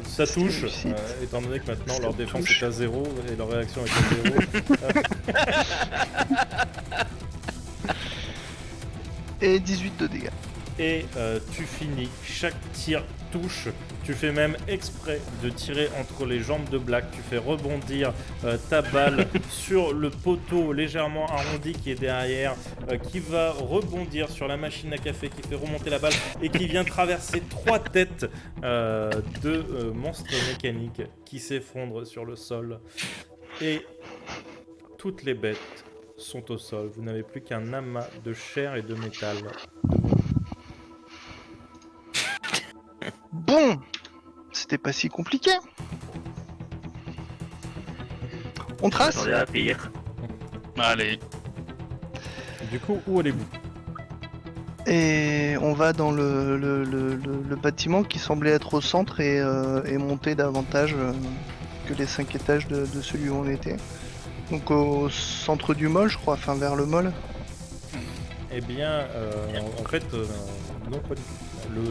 Ça touche, réussi. étant donné que maintenant Ça leur défense touche. est à 0 et leur réaction est à 0. Et 18 de dégâts. Et tu finis, chaque tir touche, tu fais même exprès de tirer entre les jambes de Black, tu fais rebondir ta balle sur le poteau légèrement arrondi qui est derrière, qui va rebondir sur la machine à café, qui fait remonter la balle et qui vient traverser 3 têtes de monstres mécaniques qui s'effondrent sur le sol. Et toutes les bêtes sont au sol, vous n'avez plus qu'un amas de chair et de métal. Bon, c'était pas si compliqué. On trace. Attendez à pire. Allez. Du coup, où allez-vous? Et on va dans le bâtiment qui semblait être au centre et monter davantage que les 5 étages de celui où on était. Donc au centre du mall, je crois, enfin vers le mall. Eh bien, en fait, non, pas du tout.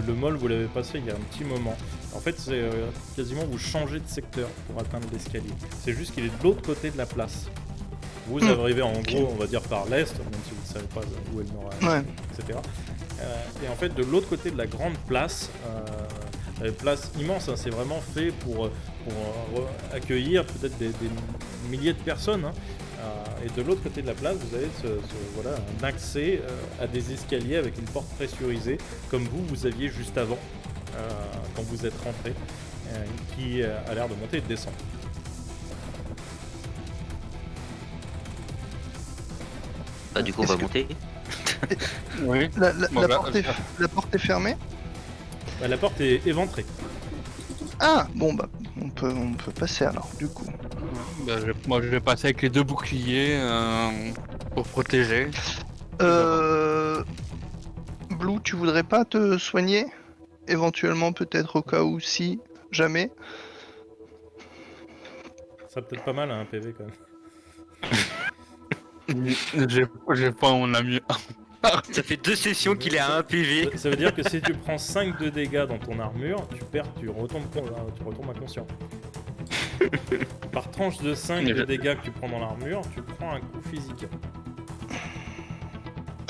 Le mall, vous l'avez passé il y a un petit moment. En fait, c'est quasiment vous changez de secteur pour atteindre l'escalier. C'est juste qu'il est de l'autre côté de la place. Vous arrivez en gros, on va dire par l'est, même si vous ne savez pas où est le nord, Ouais. etc. Et en fait, de l'autre côté de la grande place, une place immense, hein, c'est vraiment fait pour accueillir peut-être des milliers de personnes. Hein. Et de l'autre côté de la place, vous avez voilà, un accès à des escaliers avec une porte pressurisée, comme vous aviez juste avant, quand vous êtes rentré, qui a l'air de monter et de descendre. Bah, du coup, on va Est-ce que- monter. Oui. La Bon, bah, porte est fermée. La porte est éventrée. Ah bon bah on peut passer alors du coup. Moi, je vais passer avec les 2 boucliers pour protéger. Blue, tu voudrais pas te soigner? Éventuellement peut-être au cas où si jamais. Ça serait peut-être pas mal un PV quand même. J'ai pas mon ami. Ça fait 2 sessions qu'il est à 1 PV. Ça veut dire que si tu prends 5 de dégâts dans ton armure, tu retombes inconscient. Par tranche de 5 de dégâts que tu prends dans l'armure, tu prends un coup physique.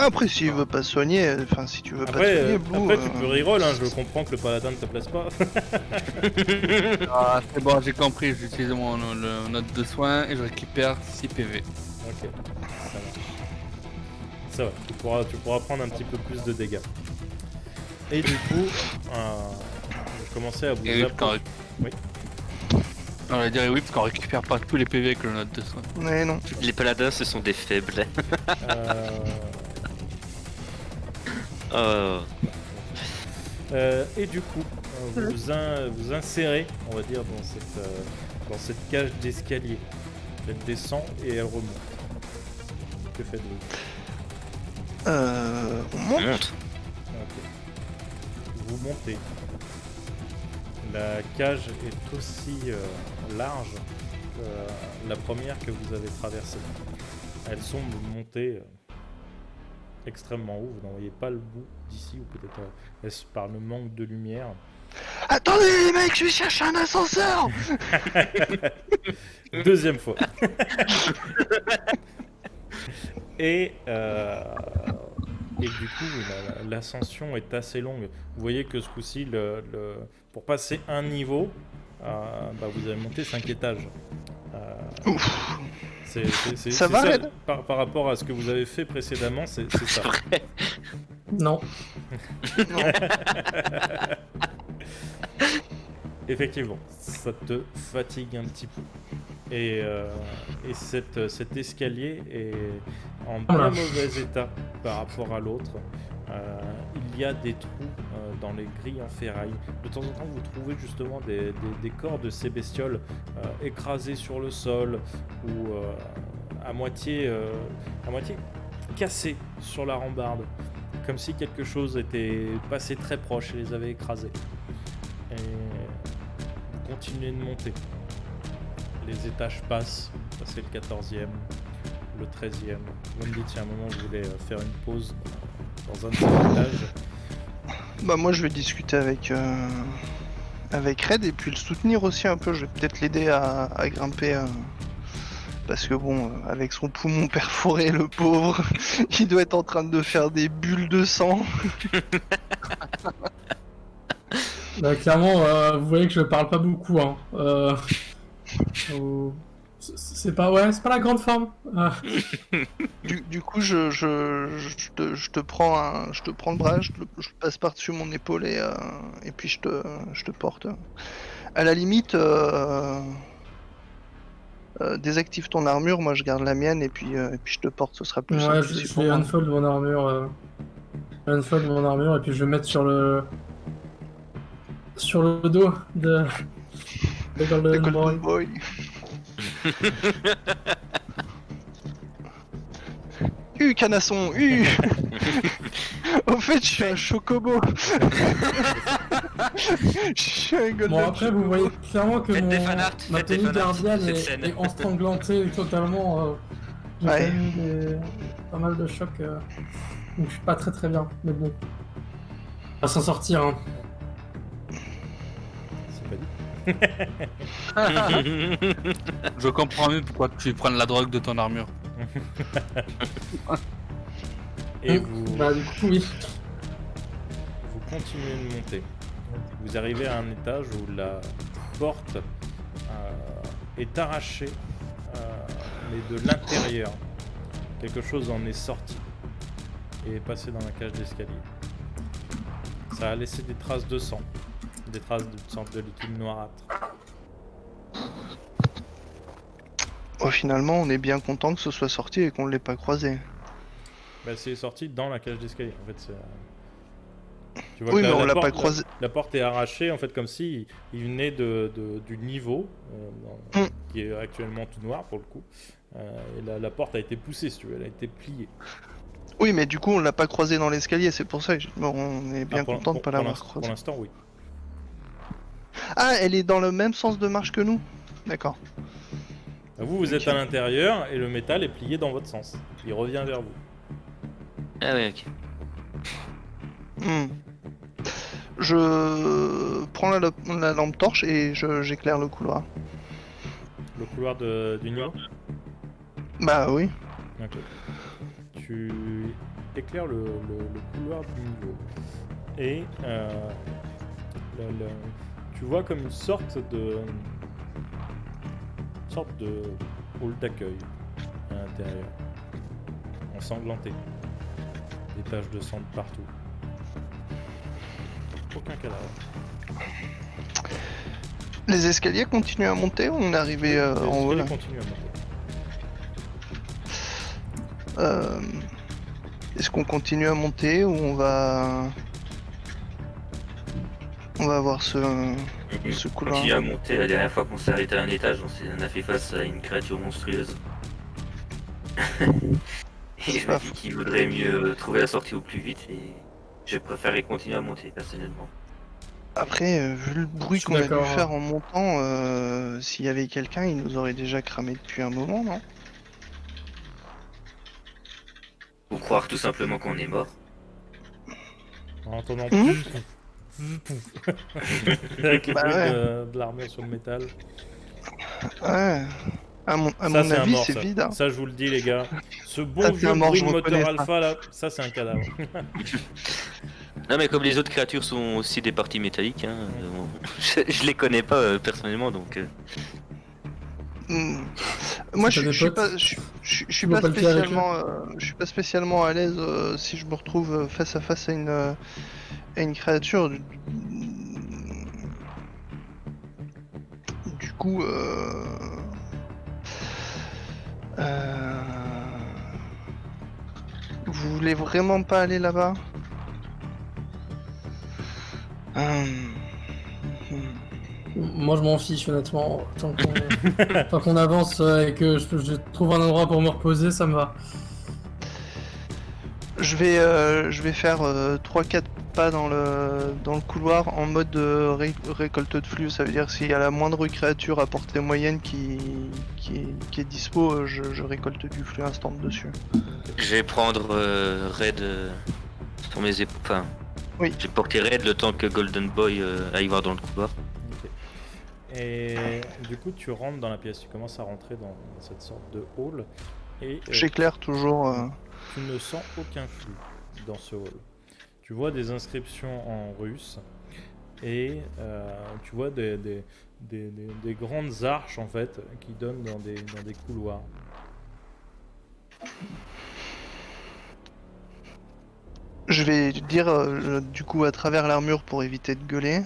Après, s'il veut pas soigner, enfin, si tu veux pas soigner, Blue, après tu peux reroll, hein, je comprends que le paladin ne te plaise pas. Ah, c'est bon, j'ai compris. J'utilise mon note de soin et je récupère 6 PV. Ok, ça va. Ça va, tu pourras prendre un petit peu plus de dégâts. Et du coup, je commençais à vous Et apprendre. Oui. On va dire oui, parce qu'on récupère pas tous les PV avec le note de soin. Ouais, non. Les paladins, ce sont des faibles. Oh. Et du coup, vous insérez, on va dire, dans cette cage d'escalier. Elle descend et elle remonte. Que faites-vous? On monte. Ok. Vous montez. La cage est aussi large que la première que vous avez traversée. Elle semble monter extrêmement haut. Vous n'en voyez pas le bout d'ici, ou peut-être est-ce par le manque de lumière. Attendez les mecs, je vais chercher un ascenseur. Deuxième fois. Et du coup, l'ascension est assez longue. Vous voyez que ce coup-ci, pour passer un niveau, vous avez monté 5 étages. Ça va, Red ? Par rapport à ce que vous avez fait précédemment, c'est ça. Non. Effectivement, ça te fatigue un petit peu. Et cet escalier est en bien mauvais état par rapport à l'autre. Il y a des trous dans les grilles en ferraille. De temps en temps, vous trouvez justement des corps de ces bestioles écrasés sur le sol ou à moitié cassés sur la rambarde. Comme si quelque chose était passé très proche et les avait écrasés. Et vous continuez de monter. Les étages passent. C'est le 14e, le 13e. Vous me dites si à un moment vous voulez faire une pause dans un de ces étages. Bah moi je vais discuter avec Red et puis le soutenir aussi un peu. Je vais peut-être l'aider à grimper. Parce que bon, avec son poumon perforé, le pauvre, il doit être en train de faire des bulles de sang. Bah, clairement, vous voyez que je parle pas beaucoup. Hein. C'est pas la grande forme. Du coup, je te prends le bras, je le passe par-dessus mon épaule et puis je te porte. À la limite, désactive ton armure, moi je garde la mienne et puis je te porte, ce sera plus Ouais, simple. je vais unfold mon armure. Unfold mon armure et puis je vais mettre sur le dos de Golden Boy. Canasson, Au fait, je suis un chocobo. Je suis un Golden. Bon, après, vous voyez clairement que ma tenue gardienne est ensanglantée totalement. J'ai Ouais. eu pas mal de chocs. Donc je suis pas très bien, mais bon. On va s'en sortir, hein. C'est pas dit. Je comprends mieux pourquoi tu prends la drogue de ton armure. Et vous Bah, du coup, oui. continuez de monter. Vous arrivez à un étage où la porte est arrachée, mais de l'intérieur. Quelque chose en est sorti et est passé dans la cage d'escalier. Ça a laissé des traces de sang, des traces d'une sorte de liquide noirâtre. Oh, finalement, on est bien content que ce soit sorti et qu'on ne l'ait pas croisé. Bah, c'est sorti dans la cage d'escalier. En fait, tu vois Oui, que mais on l'a porte, pas croisé. La porte est arrachée, en fait, comme si il venait du niveau, qui est actuellement tout noir pour le coup. Et la porte a été poussée, si tu veux, elle a été pliée. Oui, mais du coup, on l'a pas croisé dans l'escalier, c'est pour ça que on est bien content de pas l'avoir croisé. Pour l'instant, oui. Ah, elle est dans le même sens de marche que nous? D'accord. Vous êtes Ok. à l'intérieur et le métal est plié dans votre sens. Il revient vers vous. Ah ouais, ok. Hmm. Je prends la lampe torche et j'éclaire le couloir. Le couloir du niveau. Bah oui. Ok. Tu éclaires le couloir du niveau. Et tu vois comme une sorte de hall d'accueil à l'intérieur. Ensanglanté. Des taches de sang de partout. Aucun cadavre. Les escaliers continuent à monter ou on est arrivé Les en haut là escaliers continuent à monter. Est-ce qu'on continue à monter ou on va voir ce couloir? Continue à monter. La dernière fois qu'on s'est arrêté à un étage, on a fait face à une créature monstrueuse. Et je me dis qu'il vaudrait mieux trouver la sortie au plus vite et je préférerais continuer à monter personnellement. Après, vu le bruit Je suis qu'on a dû d'accord. faire en montant, s'il y avait quelqu'un, il nous aurait déjà cramé depuis un moment, non? Ou croire tout simplement qu'on est mort. En entendant Hmm avec le Bah bruit ouais. de l'armure sur le métal. Ouais. À mon Ça, c'est un avis, mort, c'est ça. vide. Hein. Ça, je vous le dis, les gars. Ce bon Ça, c'est vieux un mort, bruit je de moteur reconnais ça. alpha, là, ça, c'est un cadavre. Non mais comme les autres créatures sont aussi des parties métalliques, hein, je les connais pas personnellement donc... Hmm. Moi, Si t'as je des suis potes, pas, je suis tu vois pas le faire avec eux. je suis pas spécialement à l'aise si je me retrouve face à face à une créature. Du coup, vous voulez vraiment pas aller là-bas? Hmm. Moi, je m'en fiche, honnêtement. Tant qu'on avance et que je trouve un endroit pour me reposer, ça me va. Je vais faire 3-4 pas dans le couloir en mode récolte de flux. Ça veut dire s'il y a la moindre créature à portée moyenne qui est dispo, je récolte du flux instant dessus. Je vais prendre Raid sur mes épaules. Enfin, Oui. j'ai porté Raid le temps que Golden Boy aille voir dans le couloir. Ok. Et du coup, tu rentres dans la pièce. Tu commences à rentrer dans cette sorte de hall. Et J'éclaire toujours. tu ne sens aucun flux dans ce hall. Tu vois des inscriptions en russe. Et tu vois des grandes arches, en fait, qui donnent dans des couloirs. Je vais dire du coup à travers l'armure pour éviter de gueuler.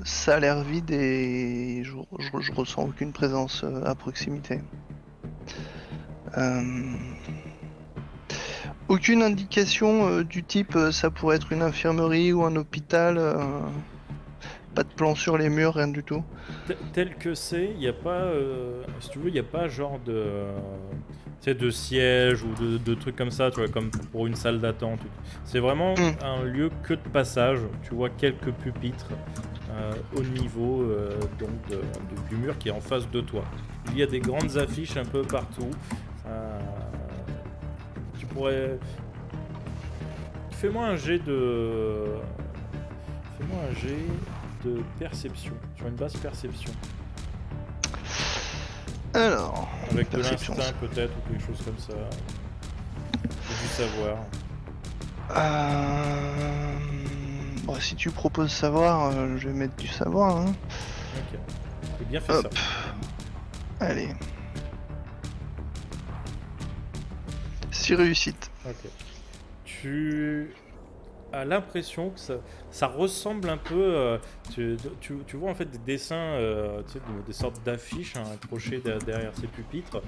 Ça a l'air vide et je ressens aucune présence à proximité. Aucune indication du type ça pourrait être une infirmerie ou un hôpital. Pas de plan sur les murs, rien du tout. Tel que c'est, il n'y a pas, si tu veux, il n'y a pas genre de siège ou de trucs comme ça, tu vois, comme pour une salle d'attente. C'est vraiment un lieu que de passage. Tu vois quelques pupitres au niveau du mur qui est en face de toi. Il y a des grandes affiches un peu partout. Tu pourrais... Fais-moi un jet de perception, sur une base perception. Alors, Avec de perception. l'instinct peut-être, ou quelque chose comme ça. Ou du savoir. Bon, si tu proposes savoir, je vais mettre du savoir. Hein. Ok. J'ai bien fait Hop. ça. Allez. 6 réussites. Ok. Tu as l'impression que ça ressemble un peu... tu vois en fait des dessins, tu sais, des sortes d'affiches accrochées derrière ces pupitres.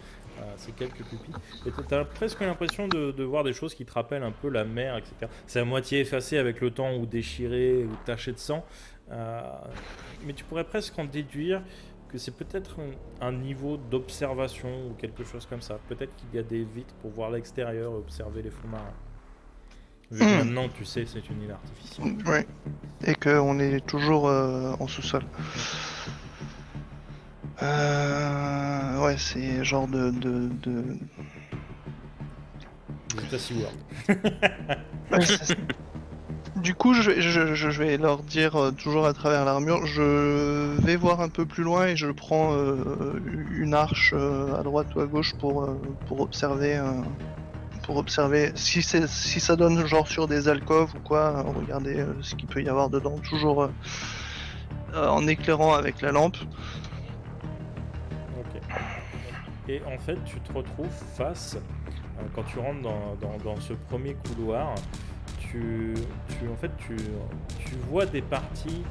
Ces quelques pupitres. Et tu as presque l'impression de voir des choses qui te rappellent un peu la mer, etc. C'est à moitié effacé avec le temps ou déchiré ou taché de sang. Mais tu pourrais presque en déduire que c'est peut-être un niveau d'observation ou quelque chose comme ça. Peut-être qu'il y a des vitres pour voir l'extérieur et observer les fonds marins. Vu que maintenant tu sais c'est une île artificielle. Ouais. Et qu'on est toujours en sous-sol. Ouais, c'est genre de... Vita SeaWorld. Ouais, c'est ça. Du coup, je vais leur dire, toujours à travers l'armure, je vais voir un peu plus loin et je prends une arche à droite ou à gauche pour observer, si ça donne genre sur des alcôves ou quoi, regarder ce qu'il peut y avoir dedans, toujours en éclairant avec la lampe. Ok. Et en fait, tu te retrouves face, quand tu rentres dans ce premier couloir, en fait, tu vois des parties,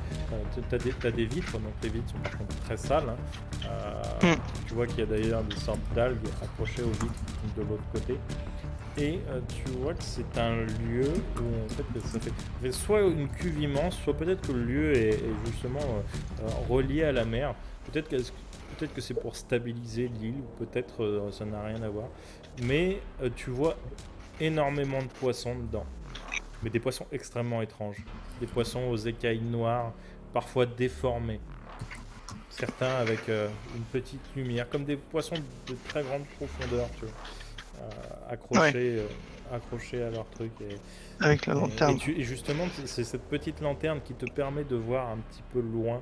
t'as des vitres, donc les vitres sont par contre très sales. Hein. Tu vois qu'il y a d'ailleurs des sortes d'algues accrochées aux vitres de l'autre côté. Et tu vois que c'est un lieu où en fait, ça fait soit une cuve immense, soit peut-être que le lieu est justement relié à la mer. Peut-être que c'est pour stabiliser l'île, ou peut-être ça n'a rien à voir. Mais tu vois énormément de poissons dedans. Mais des poissons extrêmement étranges. Des poissons aux écailles noires, parfois déformés. Certains avec une petite lumière, comme des poissons de très grande profondeur, tu vois, accrochés à leur truc. Avec la lanterne. Et justement, c'est cette petite lanterne qui te permet de voir un petit peu loin.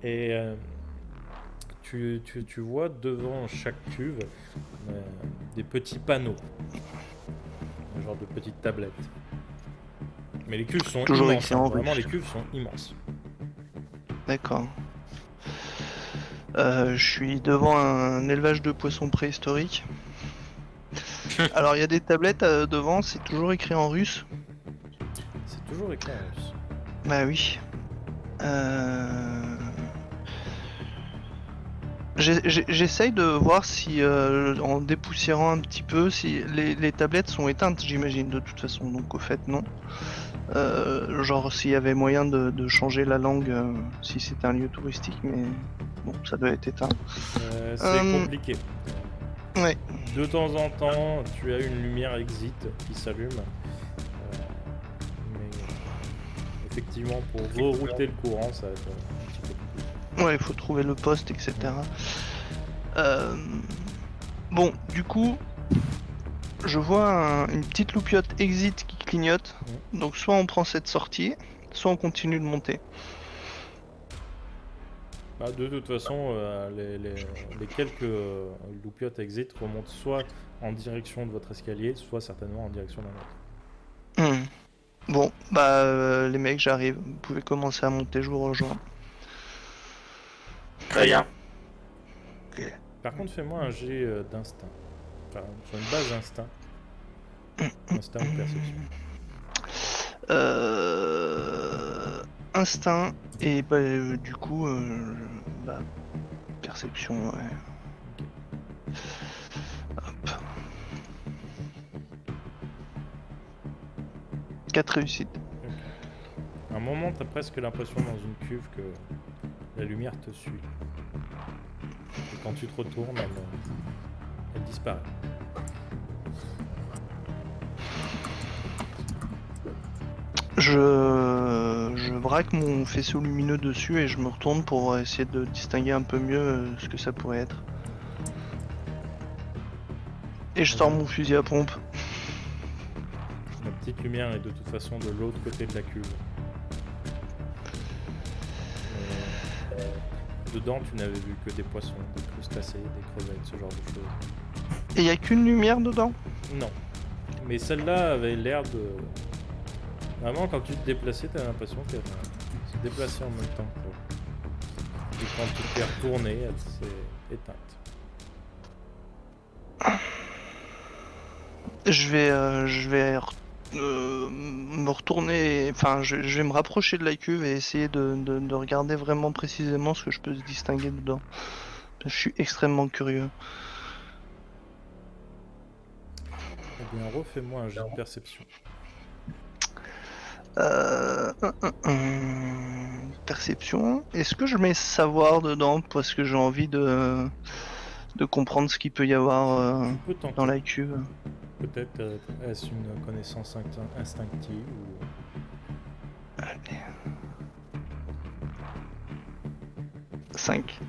Et tu vois devant chaque cuve des petits panneaux, un genre de petites tablettes. Mais les cuves sont Toujours immenses, écrit en vraiment russe. les cuves sont immenses. D'accord. Je suis devant un élevage de poissons préhistoriques. Alors il y a des tablettes devant, c'est toujours écrit en russe. C'est toujours écrit en russe. Bah oui. J'essaye de voir si, en dépoussiérant un petit peu, si les tablettes sont éteintes, j'imagine, de toute façon, donc au fait, non. Genre s'il y avait moyen de changer la langue, si c'était un lieu touristique, mais bon, ça doit être éteint. C'est compliqué. Ouais. De temps en temps, tu as une lumière exit qui s'allume. Mais effectivement, pour rerouter le courant, ça va être un petit peu compliqué. Ouais, il faut trouver le poste, etc. Bon, du coup, je vois une petite loupiote exit qui clignote. Donc soit on prend cette sortie, soit on continue de monter. Bah, de toute façon, les quelques loupiotes exit remontent soit en direction de votre escalier, soit certainement en direction d'un autre. Bon, bah les mecs, j'arrive. Vous pouvez commencer à monter, je vous rejoins. Très bien. Par contre, fais-moi un jet d'instinct. Enfin, sur une base d'instinct. Instinct ou perception. Instinct et bah, du coup, bah, perception, ouais. Hop. 4 réussites. À un moment, t'as presque l'impression dans une cuve que la lumière te suit. Et quand tu te retournes, elle disparaît. Je braque mon faisceau lumineux dessus et je me retourne pour essayer de distinguer un peu mieux ce que ça pourrait être. Et je sors mon fusil à pompe. La petite lumière est de toute façon de l'autre côté de la cuve. Dedans, tu n'avais vu que des poissons, des crustacés, des crevettes, ce genre de choses. Et y a qu'une lumière dedans? Non. Mais celle-là avait l'air de... Vraiment, quand tu te déplaçais, t'avais l'impression qu'elle se déplaçait en même temps que toi. Et quand tu t'es retourné, elle s'est éteinte. Je vais me retourner, enfin je vais me rapprocher de la cuve et essayer de regarder vraiment précisément ce que je peux distinguer dedans. Je suis extrêmement curieux. Eh bien, refais-moi un jet de perception. Perception. Est-ce que je mets savoir dedans parce que j'ai envie de comprendre ce qu'il peut y avoir Tu peux tenter. dans la cuve? Peut-être est-ce une connaissance instinctive ou... Allez. 5.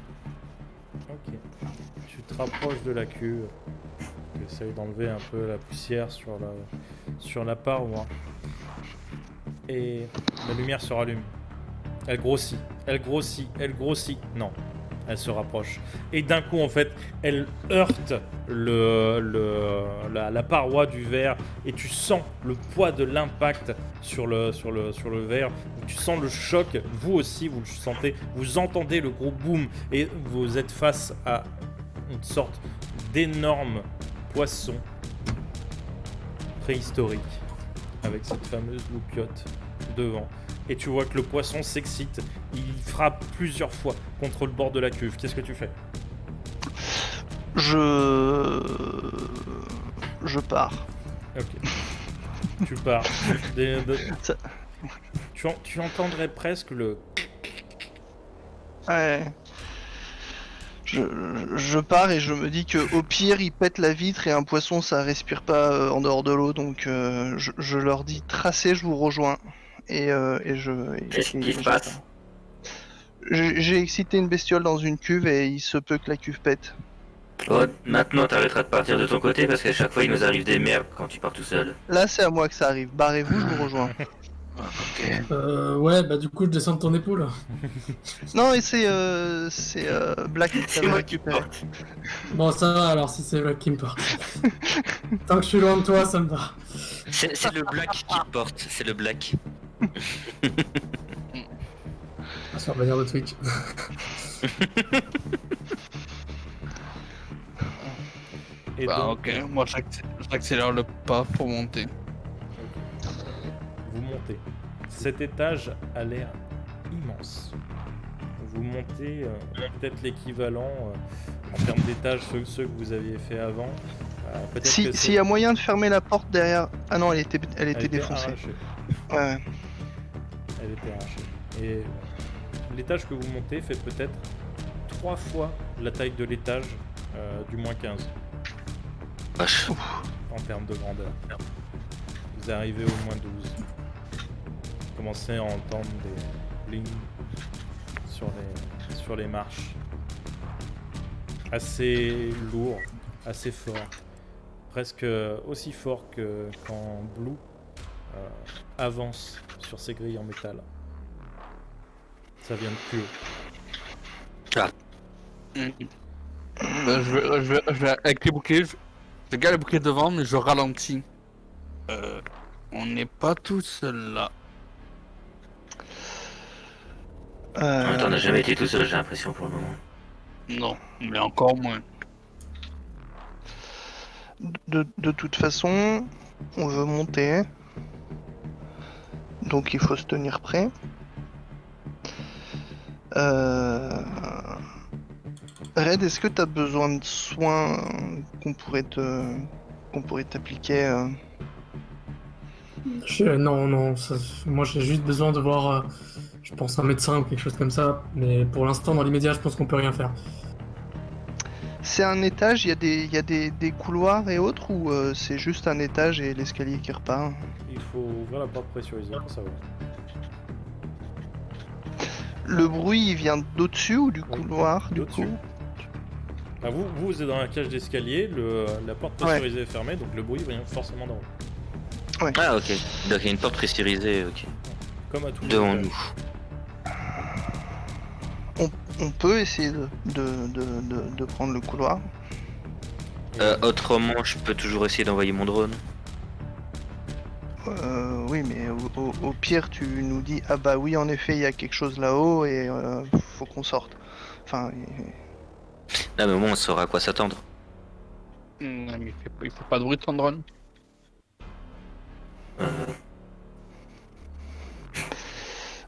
Ok. tu te rapproches de la cuve. Tu essayes d'enlever un peu la poussière sur la paroi. Et la lumière se rallume. Elle grossit, elle grossit, elle grossit. Non, elle se rapproche. Et d'un coup, en fait, elle heurte la paroi du verre. Et tu sens le poids de l'impact sur le verre. Tu sens le choc. Vous aussi, vous le sentez. Vous entendez le gros boom. Et vous êtes face à une sorte d'énorme poisson préhistorique. Avec cette fameuse loupiote devant. Et tu vois que le poisson s'excite. Il frappe plusieurs fois contre le bord de la cuve. Qu'est-ce que tu fais? Je pars. Ok. Tu pars. Ça- Tu entendrais presque le... Ouais. Je pars et je me dis que au pire il pète la vitre et un poisson ça respire pas en dehors de l'eau, donc je leur dis tracez, je vous rejoins et Qu'est-ce qui se passe? j'ai excité une bestiole dans une cuve et il se peut que la cuve pète. Claude, maintenant t'arrêteras de partir de ton côté parce qu'à chaque fois il nous arrive des merdes quand tu pars tout seul. Là c'est à moi que ça arrive, barrez-vous, je vous rejoins. Ok. Ouais, bah du coup, je descends de ton épaule. Non et c'est Black qui C'est t'avait moi qui récupéré. porte. Bon, ça va alors, si c'est Black qui me porte. Tant que je suis loin de toi, ça me va. C'est le black qui porte, c'est le black. Sur la bannière de Twitch. Et Bah donc, ok, moi j'accélère le pas pour monter. vous montez. Cet étage a l'air immense. Vous montez peut-être l'équivalent en termes d'étages, ceux que vous aviez fait avant. Peut-être que S'il c'est- y a moyen de fermer la porte derrière... Ah non, elle était elle était défoncée. arrachée. Ouais. Elle était arrachée. Et l'étage que vous montez fait peut-être 3 fois la taille de l'étage du moins 15 Vache. en termes de grandeur. Vous arrivez au moins 12. Vous commencez à entendre des bling sur les marches. Assez lourd, assez fort. Presque aussi fort que quand Blue avance sur ses grilles en métal. Ça vient de plus haut. Bah, je vais avec les boucliers, je garde les boucliers devant, mais je ralentis. On n'est pas tout seul là. T'en as jamais été tout seul, j'ai l'impression pour le moment. Non, mais encore moins. De toute façon, on veut monter. Donc il faut se tenir prêt. Red, est-ce que tu as besoin de soins qu'on pourrait t'appliquer Non, moi j'ai juste besoin de voir, je pense, un médecin ou quelque chose comme ça. Mais pour l'instant, dans l'immédiat, je pense qu'on peut rien faire. C'est un étage, il y a des couloirs et autres, ou c'est juste un étage et l'escalier qui repart? Il faut ouvrir la porte pressurisée pour savoir. Le bruit il vient d'au-dessus ou du Oui, couloir du d'au-dessus. coup? Ah, vous êtes dans la cage d'escalier, la porte pressurisée est fermée, donc le bruit vient forcément d'en haut. Ah ok, donc il y a une porte pressurisée, ok. Comme à tous les Devant étages. nous. On peut essayer de prendre le couloir. Autrement, je peux toujours essayer d'envoyer mon drone. Oui, mais au pire, tu nous dis ah bah oui, en effet, il y a quelque chose là-haut et faut qu'on sorte. Enfin, Non mais au moins on saura à quoi s'attendre. Mais il fait pas de bruit de ton drone.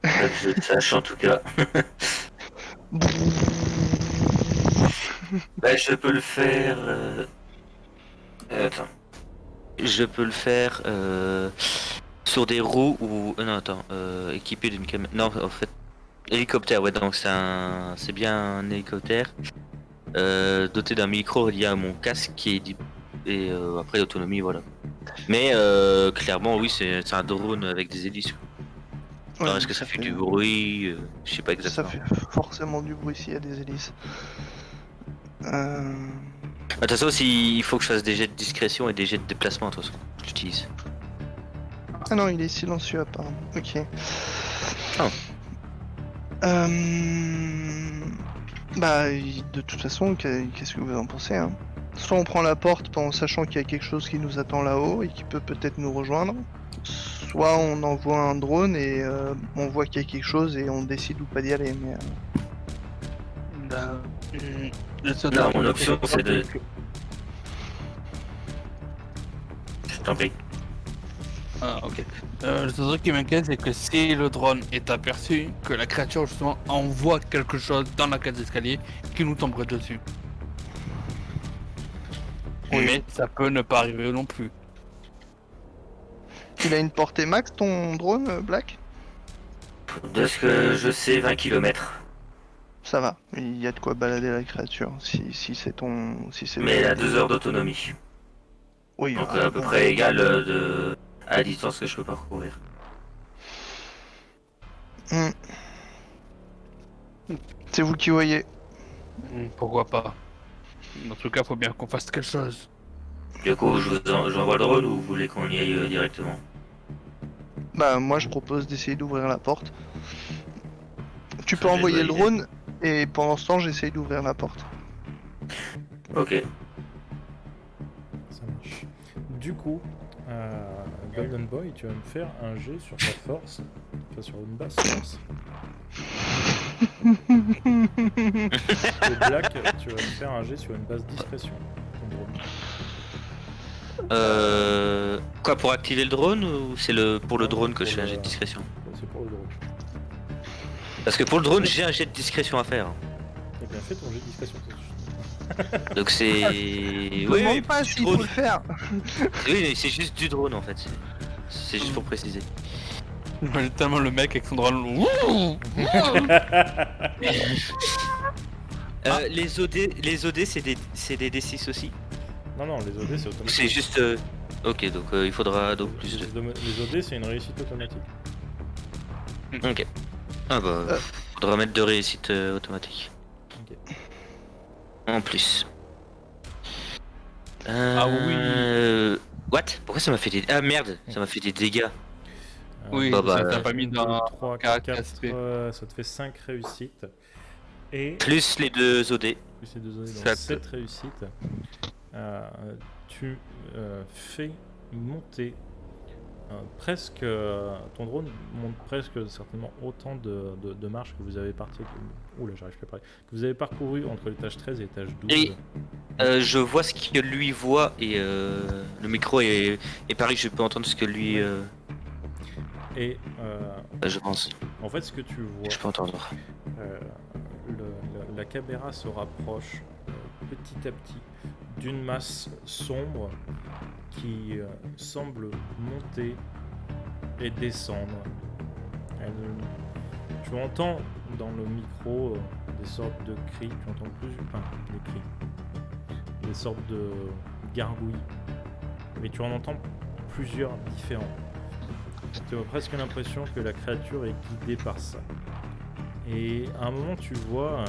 Que je sache en tout cas. Bah je peux le faire... Attends. Je peux le faire sur des roues ou... non attends, équipé d'une caméra... Non en fait... Hélicoptère, ouais donc c'est bien un hélicoptère. Doté d'un micro relié à mon casque qui est... Et après l'autonomie, voilà. Mais clairement oui c'est un drone avec des hélices. Alors est-ce que ça fait du bruit? Je sais pas Ça exactement. fait forcément du bruit s'il y a des hélices. De toute façon, il faut que je fasse des jets de discrétion et des jets de déplacement, de toute façon. J'utilise. Ah non, il est silencieux apparemment. Ok. Oh. Bah, de toute façon, qu'est-ce que vous en pensez hein? Soit on prend la porte en sachant qu'il y a quelque chose qui nous attend là-haut et qui peut peut-être nous rejoindre, soit on envoie un drone et on voit qu'il y a quelque chose et on décide ou pas d'y aller. Mais Non, mon option, c'est de... Je t'en prie. Ah, ok. Le seul truc qui m'inquiète, c'est que si le drone est aperçu, que la créature justement envoie quelque chose dans la cage d'escalier qui nous tomberait dessus. Oui. Mais ça peut ne pas arriver non plus. il a une portée max ton drone, Black? De ce que je sais, 20 km. Ça va, il y a de quoi balader la créature si c'est ton. Si c'est Mais il a 2 heures d'autonomie. Oui, Donc ah, à peu bon. près égal à la distance que je peux parcourir. C'est vous qui voyez. Pourquoi pas. En tout cas, faut bien qu'on fasse quelque chose. Du coup, j'envoie le drone ou vous voulez qu'on y aille directement? Bah moi je propose d'essayer d'ouvrir la porte. Tu peux J'ai envoyer le validé. drone et pendant ce temps j'essaye d'ouvrir la porte. Ok. Ça marche. Du coup, Golden Boy, tu vas me faire un jet sur ta force. Enfin, sur une basse force. Et Black, tu vas me faire un jet sur une basse discrétion. Ton drone. Quoi, pour activer le drone ou c'est pour le Non, drone que je pour fais un le- jet de discrétion? C'est pour le drone. Parce que pour le drone, j'ai un jet de discrétion à faire. Eh bien, fais ton jet de discrétion. tout de suite. Donc c'est... Je Oui, demande oui, pas du s'il drone. faut le faire. Oui, mais c'est juste du drone en fait. C'est juste pour préciser. J'imagine tellement le mec avec son drone. Wouh. Les OD c'est des D6 aussi? Non, non, les OD, c'est automatique. C'est juste... Ok, donc il faudra donc plus de... Les OD, c'est une réussite automatique. Ok. Ah bah... Faudra mettre de réussite automatique. Ok. En plus. Ah oui. What? Pourquoi ça m'a fait des... Ah merde, ça m'a fait des dégâts. Oui, bah, ça bah, t'a pas mis dans 3, caractère 4, SP. ça te fait 5 réussites. Et Plus les 2 OD. plus les 2 OD, donc Ça te- 7 réussites. Tu fais monter presque... ton drone monte presque certainement autant de marches que vous avez parti... Oula, j'arrive plus à parler. Que vous avez parcouru entre l'étage 13 et l'étage 12. Et je vois ce que lui voit et le micro est pareil, je peux entendre ce que lui... Et je pense. en fait, ce que tu vois... Je peux entendre. La caméra se rapproche petit à petit d'une masse sombre qui semble monter et descendre. Tu entends dans le micro des sortes de cris, tu entends plus, enfin des cris, des sortes de gargouilles, mais tu en entends plusieurs différents. Tu as presque l'impression que la créature est guidée par ça. Et à un moment, tu vois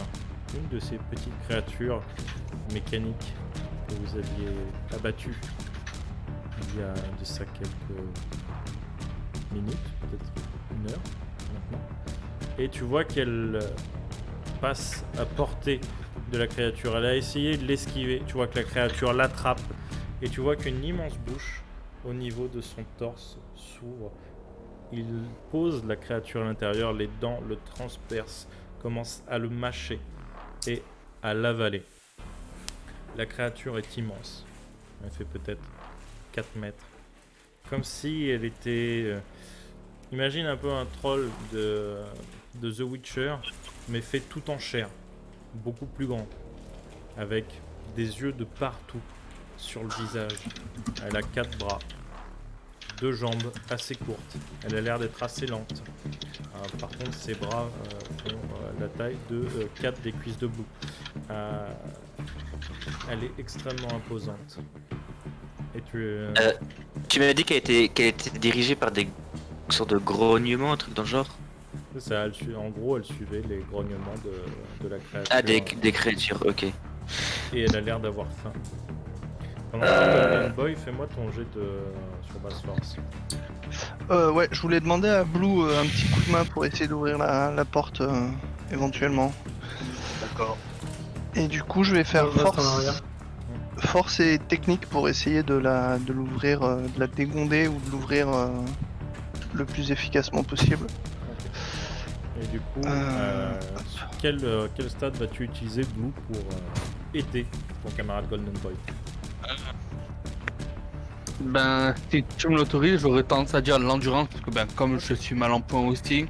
une de ces petites créatures mécaniques que vous aviez abattues il y a de ça quelques minutes, peut-être une heure maintenant. Et tu vois qu'elle passe à portée de la créature. Elle a essayé de l'esquiver. Tu vois que la créature l'attrape. Et tu vois qu'une immense bouche au niveau de son torse s'ouvre. Il pose la créature à l'intérieur, les dents le transpercent, commence à le mâcher et à l'avaler. La créature est immense. Elle fait peut-être 4 mètres. Comme si elle était... imagine un peu un troll de The Witcher, mais fait tout en chair. Beaucoup plus grand. Avec des yeux de partout sur le visage. Elle a 4 bras. 2 jambes assez courtes. Elle a l'air d'être assez lente. Par contre, ses bras font la taille de 4 des cuisses debout. Elle est extrêmement imposante. Et tu m'as dit qu'elle était dirigée par des sortes de grognements, un truc dans le genre? c'est ça, en gros, elle suivait les grognements de la créature. Ah, des créatures, ok. et elle a l'air d'avoir faim. Pendant ce temps, Golden Boy, fais-moi ton jet sur basse force. Ouais, je voulais demander à Blue un petit coup de main pour essayer d'ouvrir la porte éventuellement. D'accord. Et du coup, je vais faire Je reste en arrière. force et technique pour essayer de l'ouvrir, de la dégonder ou de l'ouvrir le plus efficacement possible. Et du coup, quel stade vas-tu utiliser, Blue, pour aider ton camarade Golden Boy? Ben, si tu me l'autorises, j'aurais tendance à dire l'endurance, parce que ben, comme je suis mal en point aussi,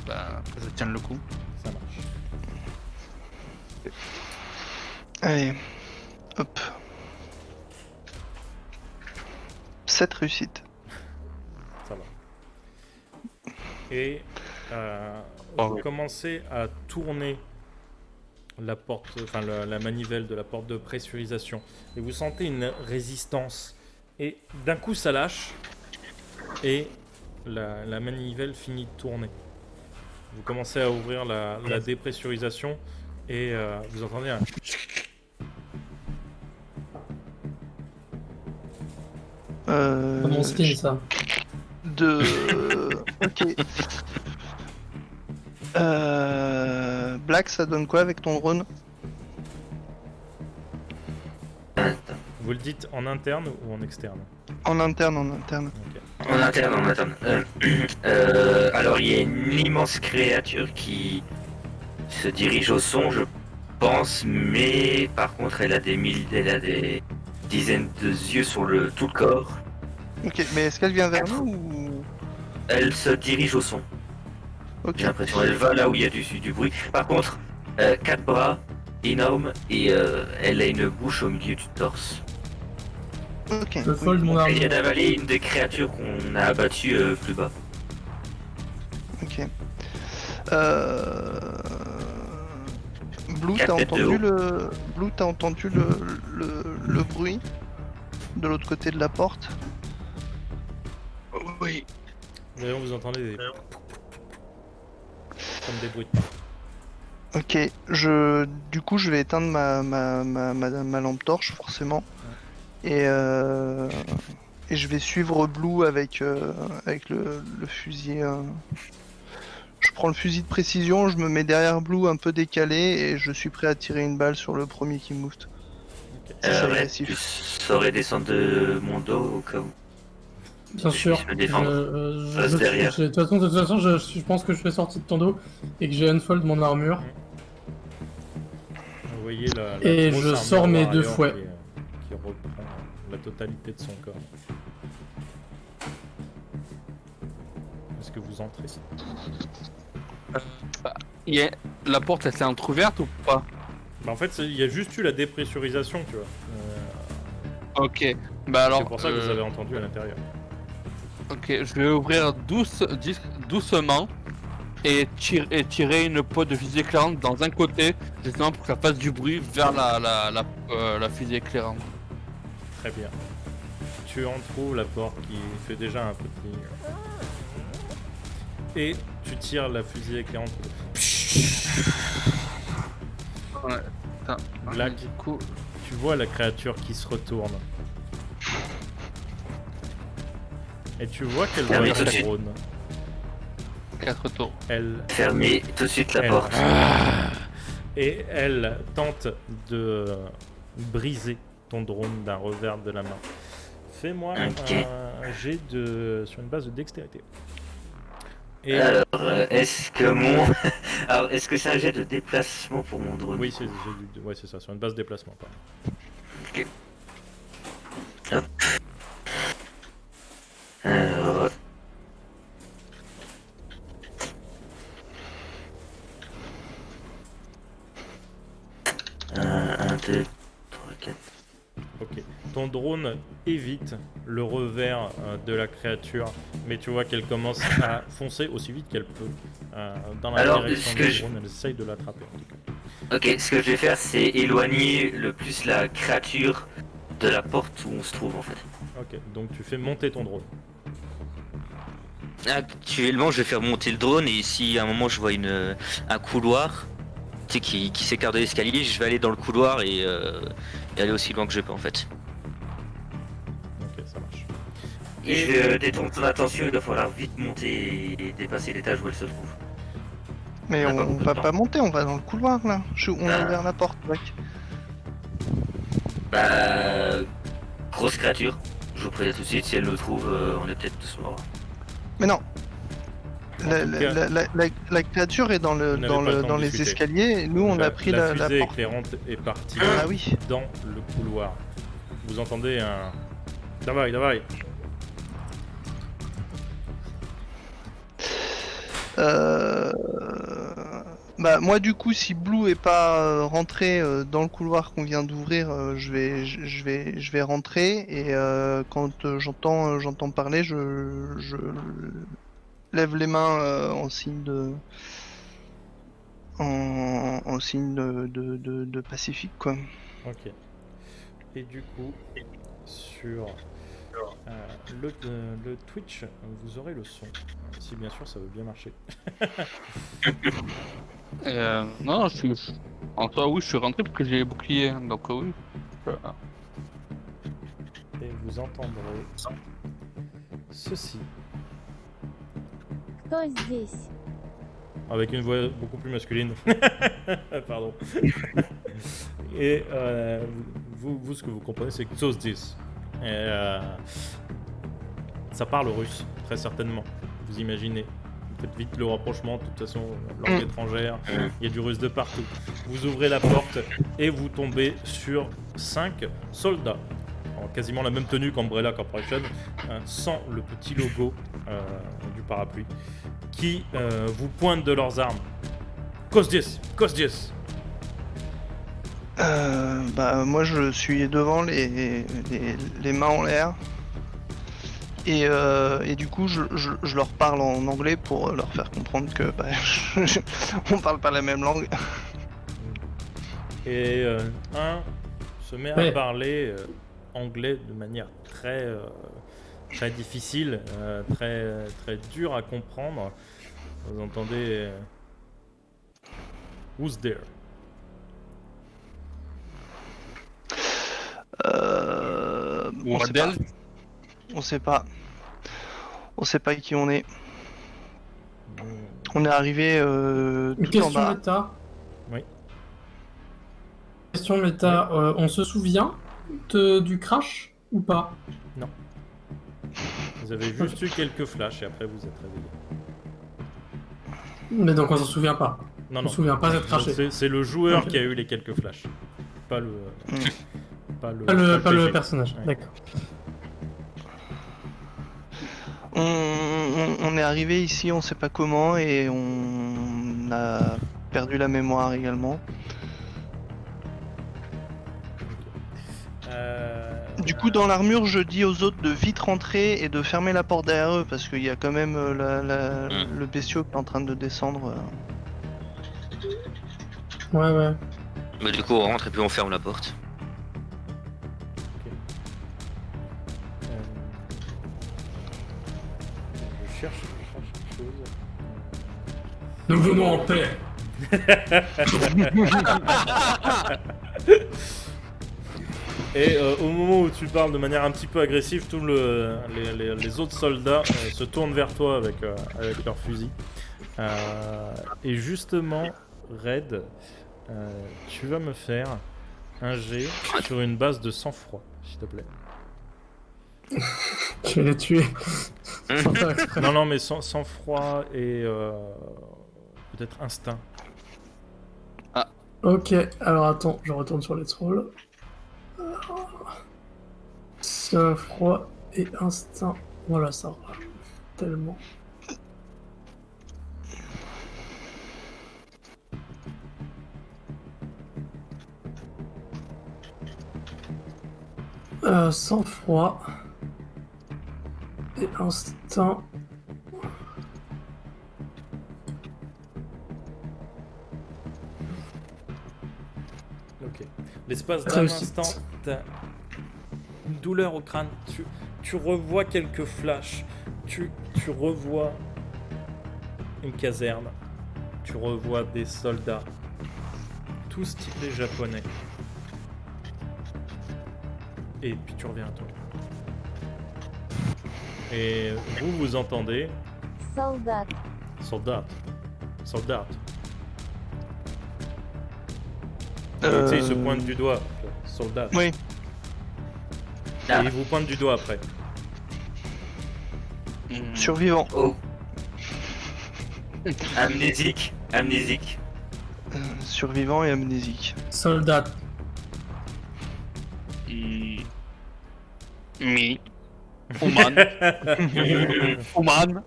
ben, je tiens le coup. Ça marche. Allez, hop. 7 réussites. Ça va. Et vous commencez à tourner la porte, enfin la manivelle de la porte de pressurisation, et vous sentez une résistance. Et d'un coup, ça lâche, et la manivelle finit de tourner. Vous commencez à ouvrir la dépressurisation, et vous entendez un... Pas mon skin, ça. Ok. Black, ça donne quoi avec ton drone? Vous le dites en interne ou en externe? En interne, en interne. Ok. En interne, en interne. Alors, il y a une immense créature qui se dirige au son, je pense, mais par contre, elle a des dizaines de yeux sur tout le corps. Ok, mais est-ce qu'elle vient vers nous ou... Elle se dirige au son. Ok. J'ai l'impression elle va là où il y a du bruit. Par contre, 4 bras énormes et elle a une bouche au milieu du torse. Ok. Je fold mon Elle vient armure. d'avaler une des créatures qu'on a abattues plus bas. Ok. Blue, Quatre t'as têtes de entendu haut. Blue, t'as entendu le bruit de l'autre côté de la porte? Oui. D'ailleurs, vous entendez des... comme des bruits. Ok, du coup je vais éteindre ma lampe torche forcément et je vais suivre Blue avec le fusil. Je prends le fusil de précision, je me mets derrière Blue un peu décalé et je suis prêt à tirer une balle sur le premier qui me moufte. Ok. C'est Ouais, agressif. tu saurais descendre de mon dos au cas où. Bien Je sûr. puisse me défendre. Reste Je- derrière. de toute façon, je pense que je fais sortie de ton dos et que j'ai unfold mon armure. Vous voyez la Et grosse je armure sors mes deux Warrior fouets. qui reprend la totalité de son corps. Est-ce que vous entrez? La porte, elle s'est entrouverte ou pas? Bah en fait, il y a juste eu la dépressurisation, tu vois. Ok. Bah alors, c'est pour ça que vous avez entendu à l'intérieur. ok, je vais ouvrir doucement et tirer une peau de fusée éclairante dans un côté, justement pour que ça fasse du bruit vers la fusée éclairante. Très bien. Tu entrouvres la porte qui fait déjà un petit... Et tu tires la fusée éclairante. Ouais. Putain. Black. Du coup, Tu vois la créature qui se retourne. Et tu vois qu'elle voit Fermez ton tout de suite. drone. 4 tours. Elle... Fermez tout de suite la elle- porte. Et elle tente de briser ton drone d'un revers de la main. Fais-moi Ok. un jet sur une base de dextérité. Et Alors, est-ce que Alors, est-ce que c'est un jet de déplacement pour mon drone? oui, ouais, c'est ça, sur une base de déplacement. Pardon. Ok. Hop. Alors... Un, deux, trois, quatre. Ok. Ton drone évite le revers de la créature, mais tu vois qu'elle commence à foncer aussi vite qu'elle peut dans la Alors, direction ce du que je- drone. Elle essaye de l'attraper en tout cas. Ok, ce que je vais faire, c'est éloigner le plus la créature de la porte où on se trouve en fait. Ok, donc tu fais monter ton drone. Actuellement, je vais faire monter le drone et si à un moment je vois un couloir, tu sais, qui s'écarte de l'escalier, je vais aller dans le couloir et aller aussi loin que je peux en fait. Ok, ça marche. Et je vais détourner ton attention, il va falloir vite monter et dépasser l'étage où elle se trouve. Mais On a pas on beaucoup de va temps. pas monter, on va dans le couloir là. On a ouvert la porte, mec. Bah, grosse créature. Je vous préviens tout de suite, si elle le trouve, on est peut-être tous morts. Mais non. La, tout cas- la créature est dans, Vous n'avez pas le temps dans de les discuter. escaliers et nous on a pris la la fusée porte. éclairante est partie Ah oui. dans le couloir. Vous entendez un... Давай, давай. Bah moi du coup si Blue est pas rentré dans le couloir qu'on vient d'ouvrir, je vais rentrer et quand j'entends parler, je lève les mains en signe en signe de pacifique quoi. Ok. Et du coup, sur le Twitch, vous aurez le son. Si bien sûr ça veut bien marcher. Non, en soi, oui, je suis rentré parce que j'ai bouclier, donc oui. Et vous entendrez ceci. Кто здесь? Avec une voix beaucoup plus masculine. Pardon. Et vous, ce que vous comprenez, c'est que Кто здесь. Ça parle russe, très certainement. Vous imaginez. Faites vite le rapprochement, de toute façon, langue étrangère, il y a du russe de partout. Vous ouvrez la porte et vous tombez sur 5 soldats, en quasiment la même tenue qu'Umbrella Corporation, sans le petit logo du parapluie, qui vous pointent de leurs armes. Kosdies, Kosdies. Bah moi je suis devant les mains en l'air et du coup je leur parle en anglais pour leur faire comprendre que bah, on parle pas la même langue. Et un se met à Ouais. parler anglais de manière très difficile, très dur à comprendre. Vous entendez Who's there? On sait pas. Wardell, On sait pas. On sait pas qui on est. Hmm, On est arrivé Une tout en question bas. méta. Oui. Question méta. On se souvient du crash ou pas? Vous avez juste eu quelques flashs et après vous êtes réveillé. Mais donc on s'en souvient pas. Non, On non. se souvient pas d'être craché. C'est le joueur Ok. qui a eu les quelques flashs. Pas le. Pas le, Pas le PG. personnage. Ouais. D'accord. On est arrivé ici, on sait pas comment et on a perdu la mémoire également. Du coup, dans l'armure, je dis aux autres de vite rentrer et de fermer la porte derrière eux parce qu'il y a quand même le bestiau qui est en train de descendre. Ouais. Mais du coup, on rentre et puis on ferme la porte. Je cherche quelque chose. Nous venons en paix. Et au moment où tu parles de manière un petit peu agressive, tous les autres soldats se tournent vers toi avec leurs fusils. Et justement, Red, tu vas me faire un jet sur une base de sang-froid, s'il te plaît. Je vais les tuer. Sans faire exprès. Non, mais sang-froid et peut-être instinct. Ok, alors attends, je retourne sur les trolls. C'est froid et instinct. Voilà, ça va. Tellement. Sang froid et instinct. Ok. L'espace d'un Réussite. instant, t'as une douleur au crâne. Tu revois quelques flashs. Tu revois une caserne. Tu revois des soldats. tous typés japonais. Et puis tu reviens à toi. Et vous entendez Солдат. soldat. Soldat. Et tu sais, il se pointe du doigt. Soldat. Oui. Et il vous pointe du doigt après. Survivant. Oh. Amnésique. Amnésique. Survivant et amnésique. Soldat. Mi. Human. Human.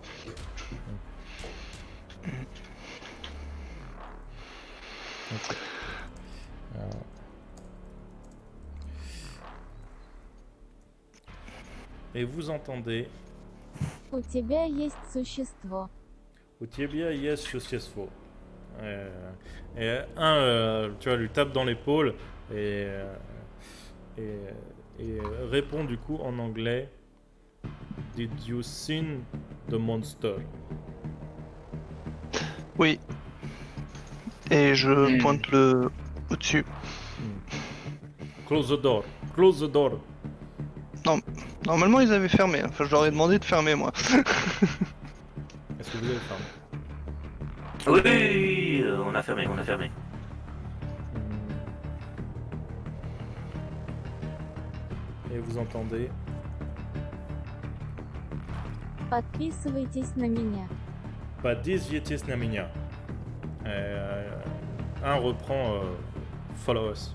Et vous entendez У тебя есть существо. au tibia yes sущество. Et tu vois, lui tape dans l'épaule et répond du coup en anglais. Did you see the monster? Oui. Et je pointe le au-dessus. Close the door. Close the door. Normalement, ils avaient fermé. Enfin, je leur ai demandé de fermer, moi. Est-ce que vous avez fermé? Oui, on a fermé. Et vous entendez Подписывайтесь на меня. Подписывайтесь на меня. Un reprend follow us.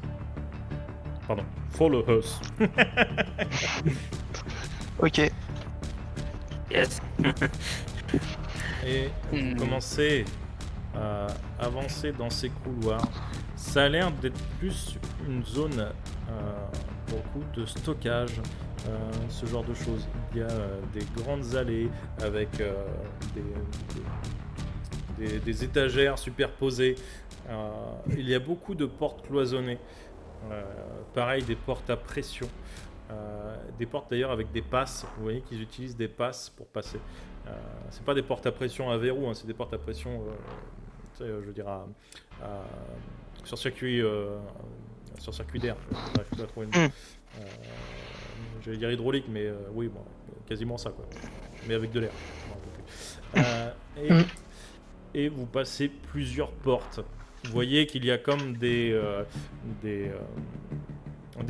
Pardon, follow us. Ok. Yes. Et vous commencez à avancer dans ces couloirs. Ça a l'air d'être plus une zone pour le coup de stockage, ce genre de choses. Il y a des grandes allées avec des étagères superposées. Il y a beaucoup de portes cloisonnées. Pareil, des portes à pression. Des portes d'ailleurs avec des passes. Vous voyez qu'ils utilisent des passes pour passer. C'est pas des portes à pression à verrou, hein, c'est des portes à pression, je veux dire, sur circuit d'air. J'arrive plus à trouver une. J'allais dire hydraulique, mais oui, bon, quasiment ça, quoi. Mais avec de l'air. Et vous passez plusieurs portes. Vous voyez qu'il y a comme des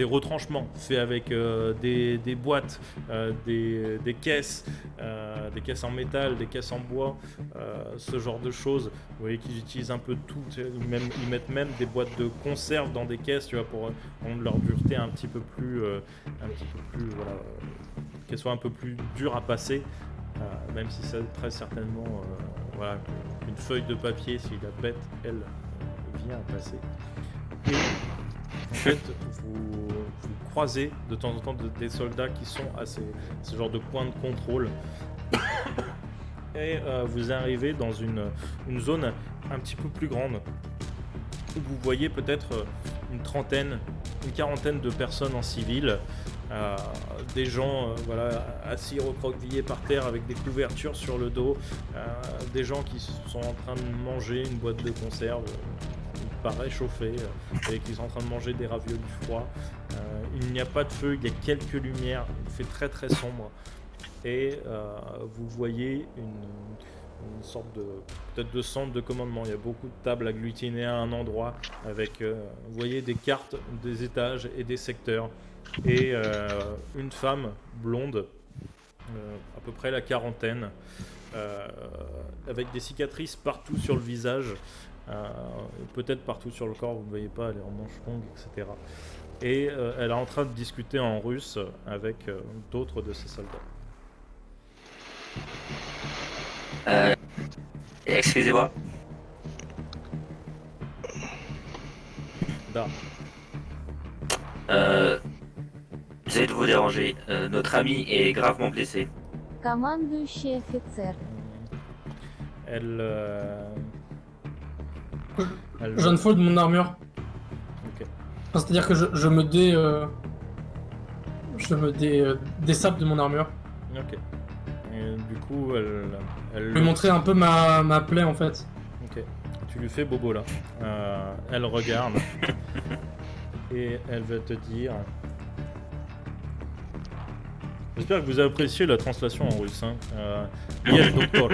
retranchements faits avec des boîtes, des caisses en métal, des caisses en bois, ce genre de choses. Vous voyez qu'ils utilisent un peu de tout. Ils mettent même des boîtes de conserve dans des caisses, tu vois, pour rendre leur dureté un petit peu plus, voilà, qu'elle soit un peu plus dure à passer, même si ça très certainement, voilà, une feuille de papier, si la bête, elle, vient à passer. Et en fait, vous croisez de temps en temps des soldats qui sont à ce genre de point de contrôle. Et vous arrivez dans une zone un petit peu plus grande où vous voyez peut-être une quarantaine de personnes en civil. Des gens voilà, assis recroquevillés par terre avec des couvertures sur le dos. Des gens qui sont en train de manger une boîte de conserve. Pas réchauffé et qu'ils sont en train de manger des raviolis froids. Il n'y a pas de feu, il y a quelques lumières, il fait très très sombre et vous voyez une sorte de peut-être de centre de commandement. Il y a beaucoup de tables agglutinées à un endroit avec vous voyez des cartes des étages et des secteurs et une femme blonde à peu près la quarantaine avec des cicatrices partout sur le visage. Peut-être partout sur le corps, vous ne voyez pas, elle est en manches longues, etc. Et elle est en train de discuter en russe avec d'autres de ses soldats. Excusez-moi. Da. Désolé de vous déranger. Notre ami est gravement blessé. Командующий офицер. Elle Je ne fold mon armure. Ok. Enfin, c'est-à-dire que je me dessape de mon armure. Ok. Et du coup, elle Je vais montrer un peu ma plaie en fait. Ok. Tu lui fais bobo là. Elle regarde et elle va te dire. J'espère que vous appréciez la translation en russe. Hein. Yes, doctor.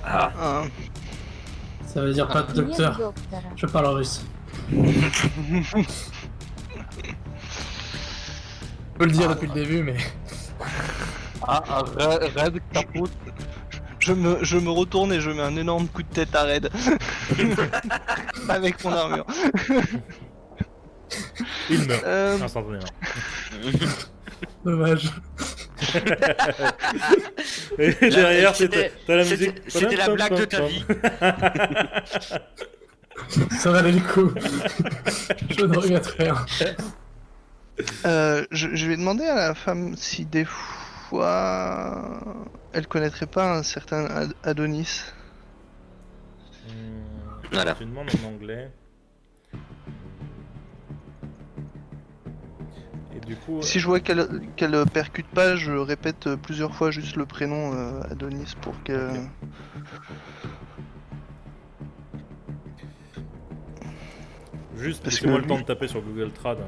Ah, Hein. Ça veut dire pas de Нет docteur. доктора. Je parle russe. Je peux le dire depuis le début, mais. Red, caput. Je me retourne et je mets un énorme coup de tête à Red. Avec mon armure. Il meurt Euh, instantanément. Dommage. Et derrière, t'as la musique. C'était la blague de ta vie. Ça valait le coup. Je ne regrette rien. je vais demander à la femme si des fois elle connaîtrait pas un certain Adonis. Voilà. Tu demandes en anglais. Et du coup. Si je vois qu'elle percute pas, je répète plusieurs fois juste le prénom Adonis pour que. Ok. Juste Parce laissez-moi que le temps lui- de taper sur Google Trad,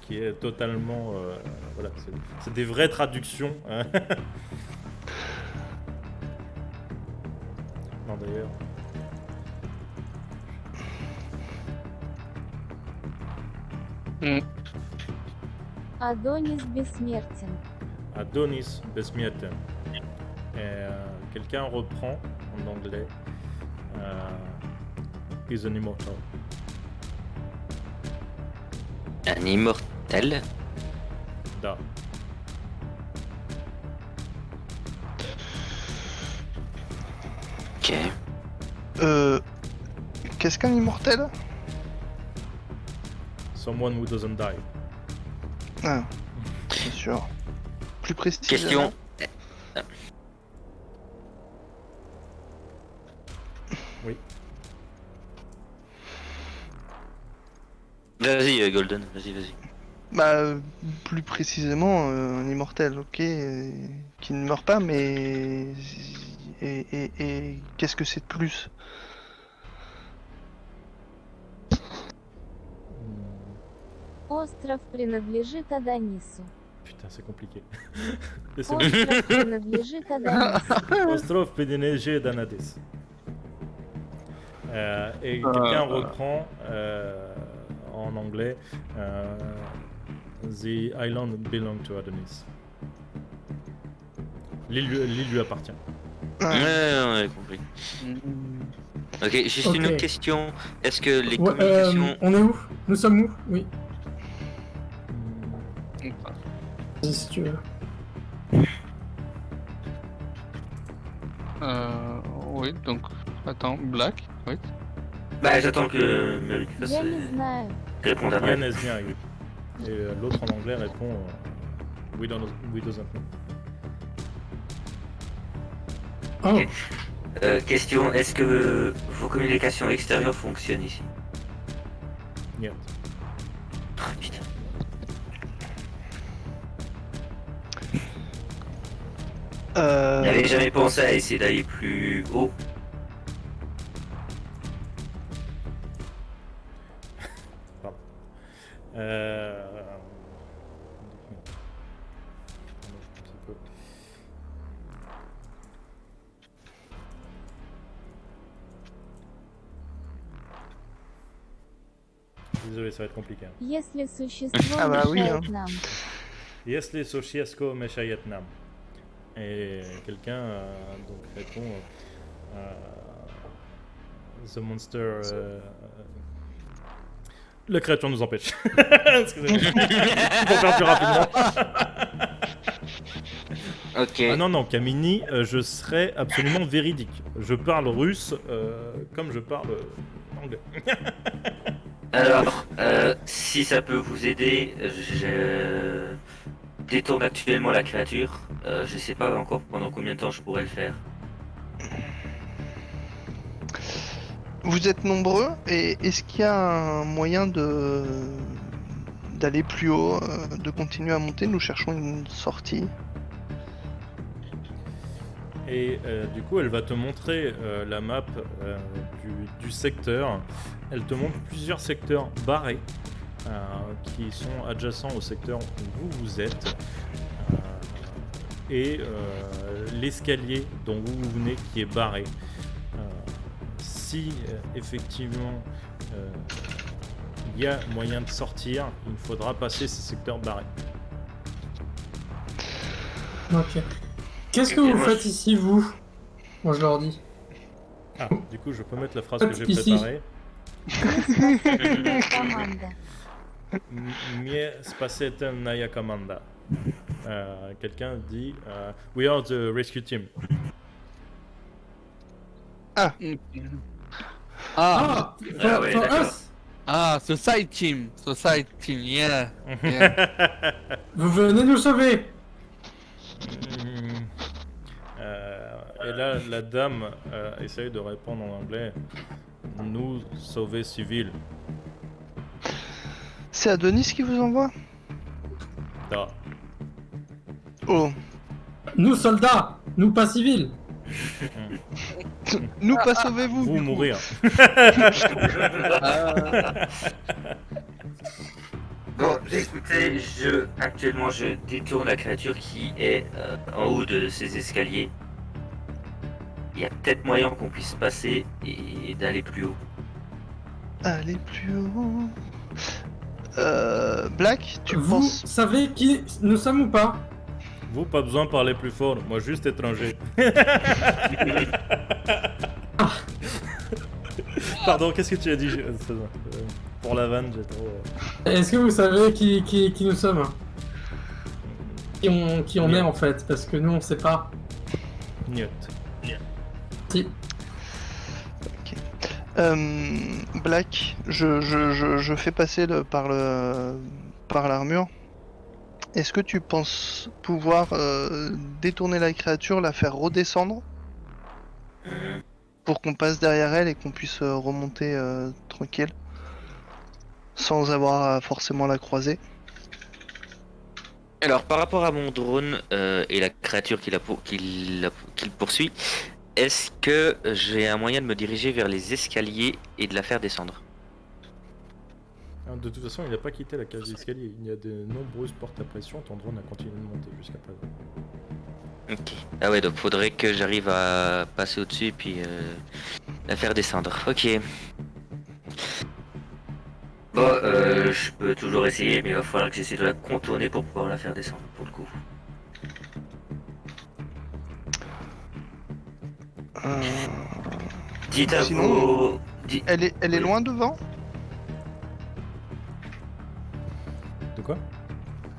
qui est totalement. Voilà, c'est des vraies traductions. Hein. Non, d'ailleurs. Адонис бессмертен. Adonis Besmieten. Quelqu'un reprend en anglais. Is an immortal. Un immortel. Da. Ok. Qu'est-ce qu'un immortel? Someone who doesn't die. Ah, bien sûr. Plus précisément. Question. Oui. Vas-y, Golden, vas-y. Bah, plus précisément, un immortel, ok, qui ne meurt pas, mais et qu'est-ce que c'est de plus? Остров принадлежит Адонису. Putain, c'est compliqué. Laissez-moi. Остров принадлежит Адонису. Ostrov PDNG d'Anadis. Et quelqu'un reprend en anglais The island belong to Adonis. L'île lui appartient. Ouais, compris. Ok, juste une Ok. autre question. Est-ce que les Ouais, communications. on est où? Nous sommes où? Oui. Vas-y, si tu veux. Oui, donc. Attends, Black, oui. Bah, j'attends que Mary fasse Я не знаю. répondre à Yann vient arriver. Et l'autre en anglais répond We doesn't know. Oh, Question, est-ce que vos communications extérieures fonctionnent ici? Niet. Ah, putain. N'avez jamais pensé à essayer d'aller plus haut? Désolé, ça va être compliqué. Hein. Если существо А, bah oui, мешает hein. нам. Если существо мешает нам. Et quelqu'un donc répond The monster. La créature nous empêche. Excusez-moi. Pour faire plus rapidement. Ok. Ah non, Kamini, je serai absolument véridique. Je parle russe comme je parle anglais. Alors, si ça peut vous aider, je détourne actuellement la créature. Je sais pas encore pendant combien de temps je pourrais le faire. Vous êtes nombreux et est-ce qu'il y a un moyen d'aller plus haut, de continuer à monter? Nous cherchons une sortie. Et du coup, elle va te montrer la map du secteur. Elle te montre plusieurs secteurs barrés qui sont adjacents au secteur où vous êtes. Et l'escalier dont vous venez qui est barré. Si effectivement il y a moyen de sortir, il faudra passer ces secteurs barrés. Ok. Qu'est-ce que vous faites ici, vous? Moi, je leur dis. Ah, du coup, je peux mettre la phrase que j'ai Ici. préparée. Спасательная команда. Mnie spasitelnaya komanda. Quelqu'un dit We are the rescue team. Ah, Ah, Ah ouais, for d'accord. us. Society team, yeah. yeah. Vous venez nous sauver. Et là, la dame essaye de répondre en anglais. Nous sauver civils. C'est Adonis qui vous envoie? Da. Oh, Nous, soldats. Nous, pas civils. nous pas sauvez-vous Vous du coup. mourir. Bon, écoutez, actuellement, je détourne la créature qui est en haut de ces escaliers. Il y a peut-être moyen qu'on puisse passer et d'aller plus haut. Allez plus haut. Black, tu Vous penses... savez qui nous sommes ou pas? Vous, pas besoin de parler plus fort. Moi, juste étranger. Pardon, qu'est-ce que tu as dit pour la vanne, j'ai trop... Est-ce que vous savez qui nous sommes? Qui on est en fait? Parce que nous, on sait pas. Niet. Si. Black, je fais passer par l'armure. Est-ce que tu penses pouvoir détourner la créature, la faire redescendre pour qu'on passe derrière elle et qu'on puisse remonter tranquille sans avoir à forcément la croiser? Alors, par rapport à mon drone et la créature qui le poursuit, est-ce que j'ai un moyen de me diriger vers les escaliers et de la faire descendre? De toute façon, il n'a pas quitté la cage d'escalier. Il y a de nombreuses portes à pression. Ton drone a continué de monter jusqu'à présent. Ok. Ah ouais, donc faudrait que j'arrive à passer au-dessus et puis la faire descendre. Ok. Bon, je peux toujours essayer, mais il va falloir que j'essaie de la contourner pour pouvoir la faire descendre, pour le coup. Dites à Sinon, vos... Elle est loin devant? De quoi?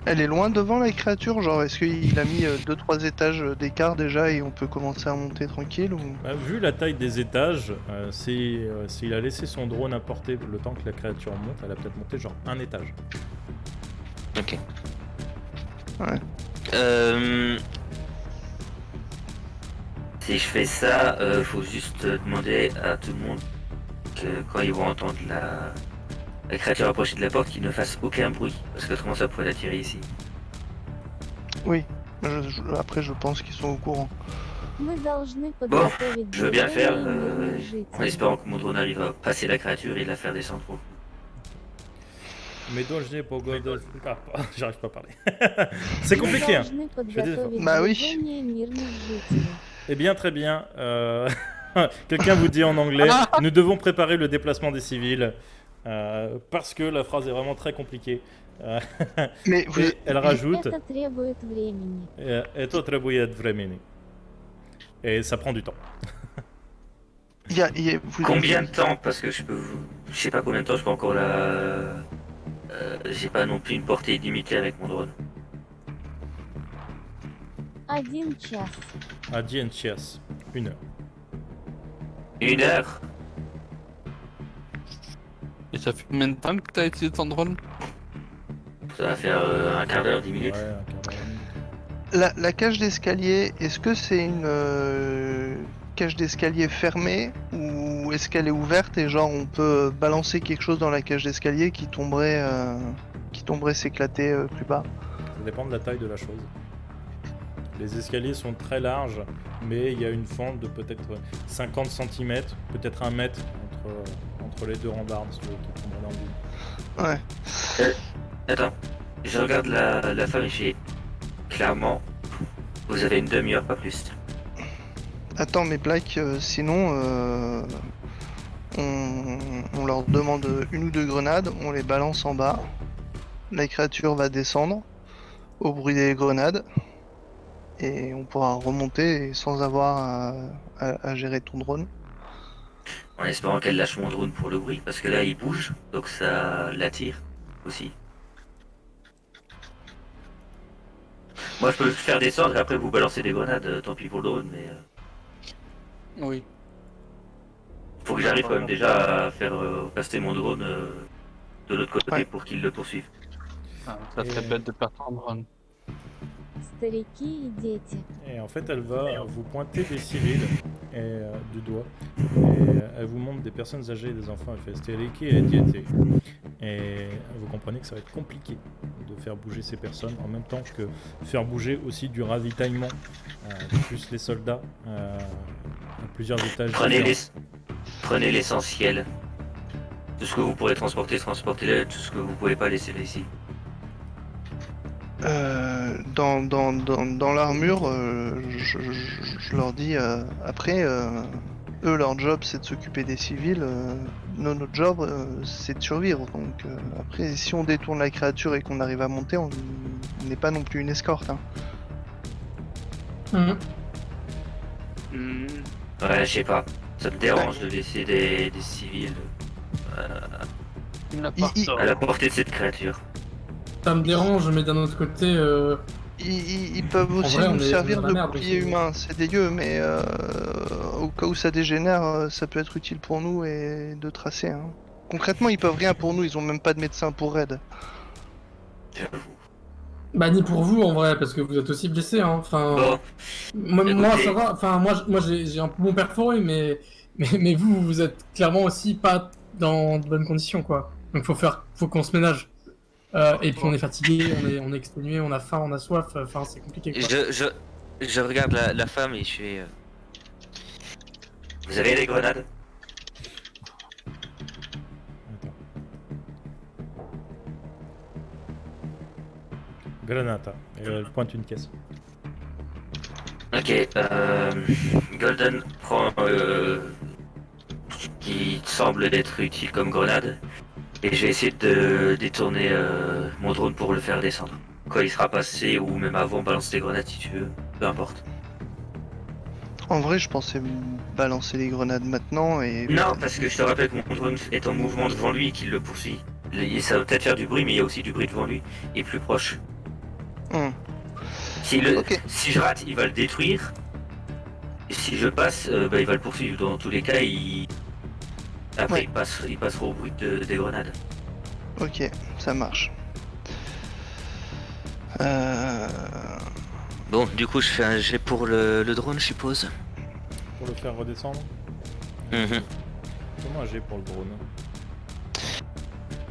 Elle est loin devant la créature, genre est-ce qu'il a mis 2-3 étages d'écart déjà et on peut commencer à monter tranquille ou... Bah, vu la taille des étages, s'il a laissé son drone à portée le temps que la créature monte, elle a peut-être monté genre un étage. Ok. Ouais. Si je fais ça, faut juste demander à tout le monde que quand ils vont entendre la créature approcher de la porte, qu'ils ne fassent aucun bruit, parce que autrement ça pourrait l'attirer ici. Oui, après je pense qu'ils sont au courant. Мы должны подготовить Je veux bien le faire, движение мирных en жителей. espérant que mon drone arrive à passer la créature et la faire descendre. Mais donc je n'ai pas j'arrive pas à parler. C'est Мы compliqué, hein. должны fais des efforts. подготовить Bah oui. движение мирных жителей. Eh bien, très bien. Quelqu'un vous dit en anglais, nous devons préparer le déplacement des civils. Parce que la phrase est vraiment très compliquée. Mais vous... Et elle rajoute Это требует времени. Это требует времени. Et ça prend du temps. vous... Combien de temps? Parce que je sais pas combien de temps je peux encore la... j'ai pas non plus une portée illimitée avec mon drone. 1 час. Один час. 1 heure. 1 heure? Et ça fait combien de temps que t'as utilisé ton drone? Ça va faire un quart d'heure, 10 minutes. Ouais, un quart d'heure. La cage d'escalier, est-ce que c'est une cage d'escalier fermée ou est-ce qu'elle est ouverte et genre on peut balancer quelque chose dans la cage d'escalier qui tomberait s'éclater plus bas? Ça dépend de la taille de la chose. Les escaliers sont très larges, mais il y a une fente de peut-être 50 cm, peut-être 1 mètre entre les deux rambardes, qui tomberait dans le vide. Ouais. Attends, je regarde la femme et je fais clairement, vous avez une demi-heure, pas plus. Attends, mais Black, sinon, on leur demande 1 ou 2 grenades, on les balance en bas. La créature va descendre au bruit des grenades. Et on pourra remonter sans avoir à gérer ton drone. En espérant qu'elle lâche mon drone pour le bruit, parce que là il bouge, donc ça l'attire aussi. Moi je peux le faire descendre et après vous balancer des grenades, tant pis pour le drone, mais Oui. faut que j'arrive quand même déjà à faire passer mon drone de l'autre côté Ouais. pour qu'il le poursuive. Ah, ça serait bête de perdre ton drone. Старики и дети. Et en fait, elle va vous pointer des civils du doigt. Et elle vous montre des personnes âgées et des enfants. Elle fait Steliki et Diété. Et vous comprenez que ça va être compliqué de faire bouger ces personnes en même temps que faire bouger aussi du ravitaillement, plus les soldats à plusieurs étages. Prenez l'essentiel. Tout ce que vous pourrez transporter, transportez-le. Tout ce que vous pouvez pas laisser ici. Dans l'armure, je leur dis après, eux leur job c'est de s'occuper des civils, notre job c'est de survivre. Donc après, si on détourne la créature et qu'on arrive à monter, on n'est pas non plus une escorte. Hein. Mhm. Ouais, je sais pas. Ça me dérange de laisser des civils Il n'a pas Il- tort. à la portée de cette créature. Ça me dérange, mais d'un autre côté, Ils peuvent aussi vrai, on nous est servir dans la de merde bouclier aussi. humain, c'est dégueu, mais au cas où ça dégénère, ça peut être utile pour nous et de tracer. Hein. Concrètement, ils peuvent rien pour nous, ils ont même pas de médecin pour raid. J'avoue. bah ni pour vous en vrai, parce que vous êtes aussi blessé. Hein. Enfin, Bon, moi écoutez. ça va. Enfin, moi j'ai un poumon perforé, mais vous êtes clairement aussi pas dans de bonnes conditions, quoi. Donc faut qu'on se ménage. Et puis on est fatigué, on est exténué, on a faim, on a soif. Enfin, c'est compliqué, quoi. Je regarde la femme et je fais. Vous avez des grenades? Attends. Granata. Et elle pointe une caisse. Ok, Golden prend ce qui semble être utile comme grenade et je vais essayer de détourner mon drone pour le faire descendre. Quand il sera passé ou même avant, balance des grenades si tu veux, peu importe. En vrai, je pensais balancer les grenades maintenant et. Non, parce que je te rappelle que mon drone est en mouvement devant lui et qu'il le poursuit. Ça va peut-être faire du bruit, mais il y a aussi du bruit devant lui et plus proche. Hmm. Ok. Si je rate, il va le détruire. Et si je passe, il va le poursuivre. Dans tous les cas, après Ouais. il passera au bruit des grenades. Ok, ça marche. Euh... Bon, du coup, je fais un jet pour le drone, je suppose. Pour le faire redescendre. Mhm. Comment un G pour le drone?